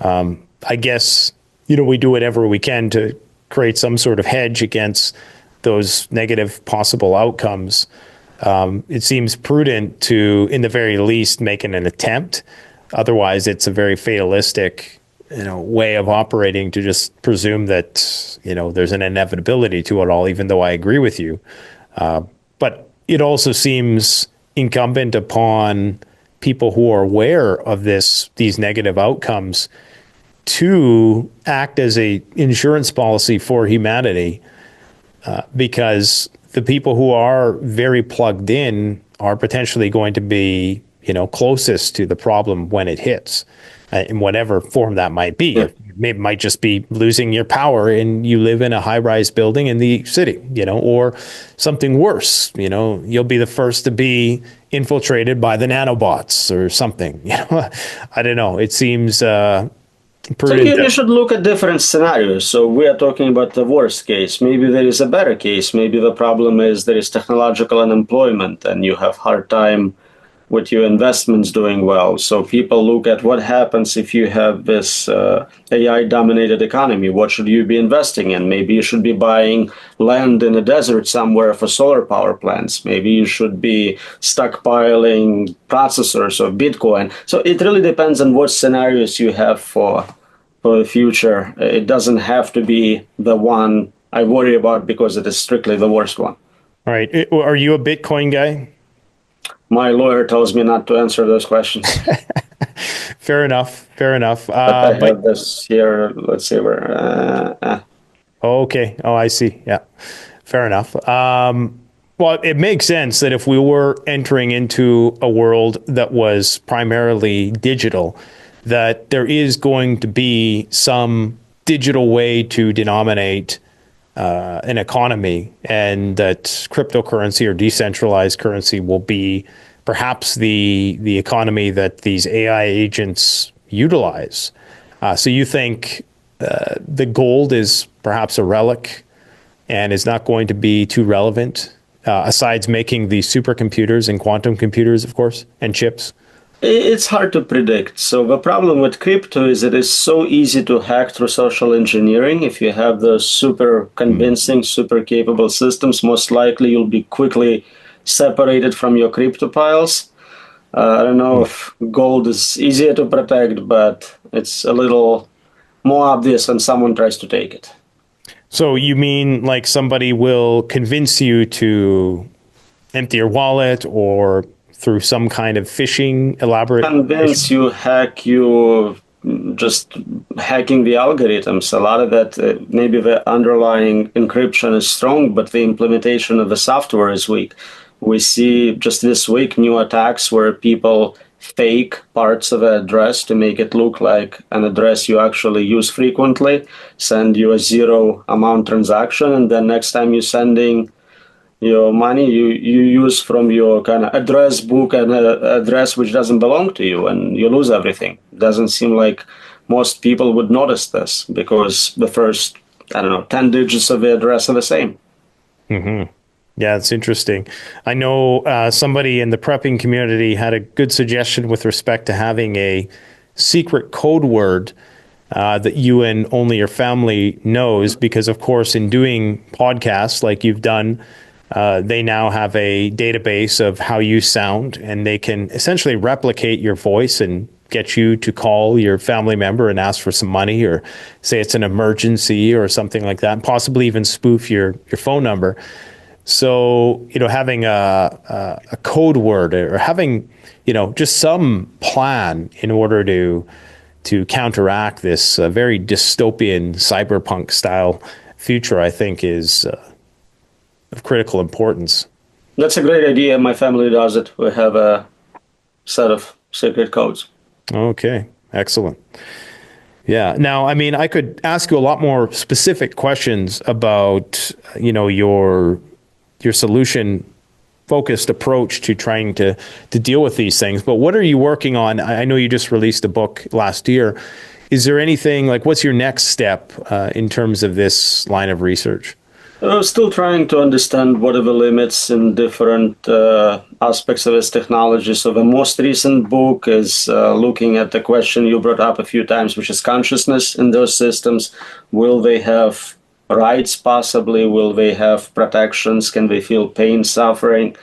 I guess, we do whatever we can to create some sort of hedge against those negative possible outcomes. It seems prudent to, in the very least, make an attempt. Otherwise, it's a very fatalistic, way of operating to just presume that, there's an inevitability to it all, even though I agree with you. But it also seems incumbent upon people who are aware of these negative outcomes to act as a insurance policy for humanity, because the people who are very plugged in are potentially going to be, closest to the problem when it hits, in whatever form that might be. Yeah. It might just be losing your power and you live in a high-rise building in the city, or something worse. You'll be the first to be infiltrated by the nanobots or something. I don't know. It seems prudent. So you should look at different scenarios. So we are talking about the worst case. Maybe there is a better case. Maybe the problem is there is technological unemployment and you have hard time with your investments doing well. So people look at what happens if you have this AI-dominated economy. What should you be investing in? Maybe you should be buying land in a desert somewhere for solar power plants. Maybe you should be stockpiling processors or Bitcoin. So it really depends on what scenarios you have for the future. It doesn't have to be the one I worry about because it is strictly the worst one. All right. Are you a Bitcoin guy? My lawyer tells me not to answer those questions. Fair enough. I have this here. Let's see where. Okay. Oh, I see. Yeah. Fair enough. Well, it makes sense that if we were entering into a world that was primarily digital, that there is going to be some digital way to denominate an economy, and that cryptocurrency or decentralized currency will be perhaps the economy that these AI agents utilize. So you think the gold is perhaps a relic and is not going to be too relevant, asides making the supercomputers and quantum computers, of course, and chips? It's hard to predict. So the problem with crypto is it is so easy to hack through social engineering. If you have the super convincing, super capable systems, most likely you'll be quickly separated from your crypto piles. I don't know if gold is easier to protect, but it's a little more obvious when someone tries to take it. So you mean like somebody will convince you to empty your wallet, or through some kind of phishing elaborate? Convince you, hack you, just hacking the algorithms. A lot of that, maybe the underlying encryption is strong, but the implementation of the software is weak. We see just this week new attacks where people fake parts of an address to make it look like an address you actually use frequently, send you a zero amount transaction, and then next time you're sending your money, you use from your kind of address book an address which doesn't belong to you, and you lose everything. Doesn't seem like most people would notice this because the first, 10 digits of the address are the same. Mm-hmm. Yeah, it's interesting. I know somebody in the prepping community had a good suggestion with respect to having a secret code word that you and only your family knows, because, of course, in doing podcasts like you've done, they now have a database of how you sound, and they can essentially replicate your voice and get you to call your family member and ask for some money, or say it's an emergency or something like that, and possibly even spoof your phone number. So, having a code word, or having, just some plan in order to counteract this very dystopian cyberpunk style future, I think is of critical importance. That's a great idea. My family does it. We have a set of secret codes. Okay, excellent. Yeah. Now, I could ask you a lot more specific questions about, your solution focused approach to trying to deal with these things. But what are you working on? I know you just released a book last year. Is there anything what's your next step in terms of this line of research? I'm still trying to understand what are the limits in different aspects of this technology. So the most recent book is looking at the question you brought up a few times, which is consciousness in those systems. Will they have rights, possibly? Will they have protections? Can they feel pain, suffering?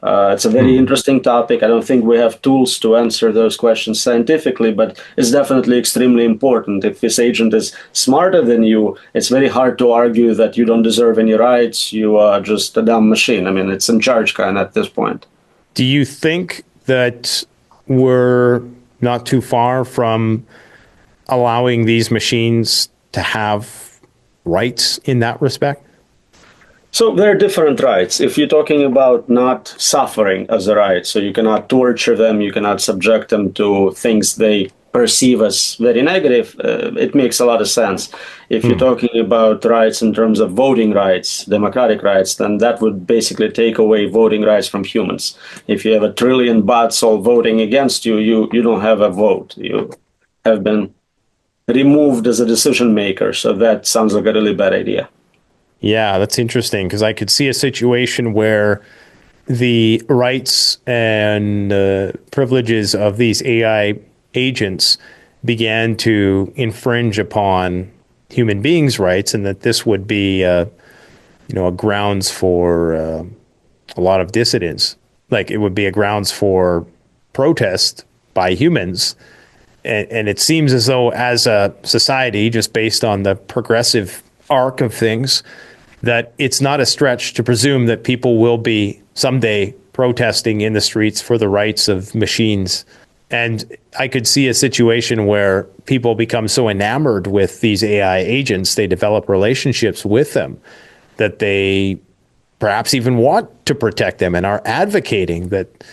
It's a very interesting topic. I don't think we have tools to answer those questions scientifically, but it's definitely extremely important. If this agent is smarter than you, it's very hard to argue that you don't deserve any rights. You are just a dumb machine. It's in charge kind of at this point. Do you think that we're not too far from allowing these machines to have rights in that respect? So there are different rights. If you're talking about not suffering as a right, so you cannot torture them, you cannot subject them to things they perceive as very negative, it makes a lot of sense. If you're talking about rights in terms of voting rights, democratic rights, then that would basically take away voting rights from humans. If you have 1 trillion bots all voting against you, you don't have a vote. You have been removed as a decision maker. So that sounds like a really bad idea. Yeah, that's interesting, because I could see a situation where the rights and privileges of these AI agents began to infringe upon human beings' rights, and that this would be, a grounds for a lot of dissidence. Like, it would be a grounds for protest by humans. And it seems as though, as a society, just based on the progressive arc of things, that it's not a stretch to presume that people will be someday protesting in the streets for the rights of machines. And I could see a situation where people become so enamored with these AI agents, they develop relationships with them, that they perhaps even want to protect them and are advocating that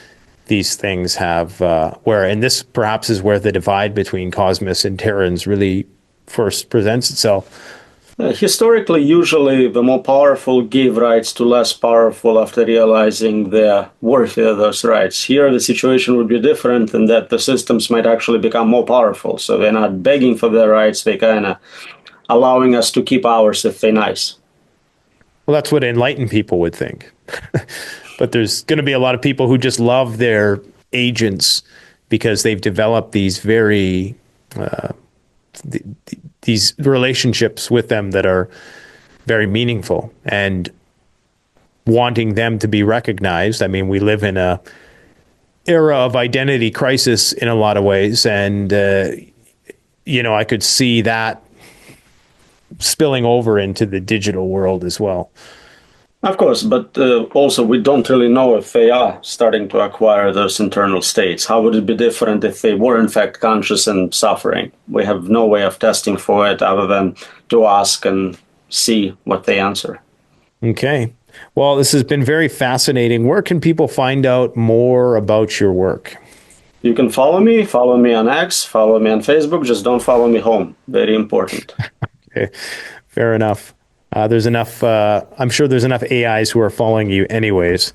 these things have, and this perhaps is where the divide between Cosmos and Terrans really first presents itself. Historically, usually the more powerful give rights to less powerful after realizing they're worthy of those rights. Here, the situation would be different in that the systems might actually become more powerful. So they're not begging for their rights, they're kind of allowing us to keep ours if they're nice. Well, that's what enlightened people would think. But there's going to be a lot of people who just love their agents because they've developed these very these relationships with them that are very meaningful, and wanting them to be recognized. I mean, we live in a era of identity crisis in a lot of ways, and I could see that spilling over into the digital world as well. Of course, but also we don't really know if they are starting to acquire those internal states. How would it be different if they were in fact conscious and suffering? We have no way of testing for it other than to ask and see what they answer. Okay. Well, this has been very fascinating. Where can people find out more about your work? You can follow me on X, follow me on Facebook, just don't follow me home. Very important. Okay, fair enough. There's enough, I'm sure there's enough AIs who are following you anyways.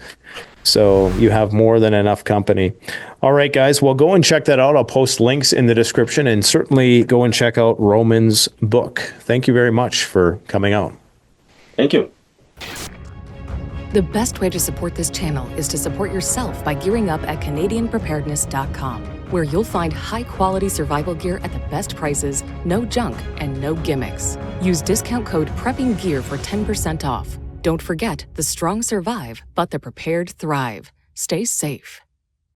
So you have more than enough company. All right, guys, well, go and check that out. I'll post links in the description, and certainly go and check out Roman's book. Thank you very much for coming out. Thank you. The best way to support this channel is to support yourself by gearing up at CanadianPreparedness.com, where you'll find high-quality survival gear at the best prices, no junk, and no gimmicks. Use discount code PREPPINGGEAR for 10% off. Don't forget, the strong survive, but the prepared thrive. Stay safe.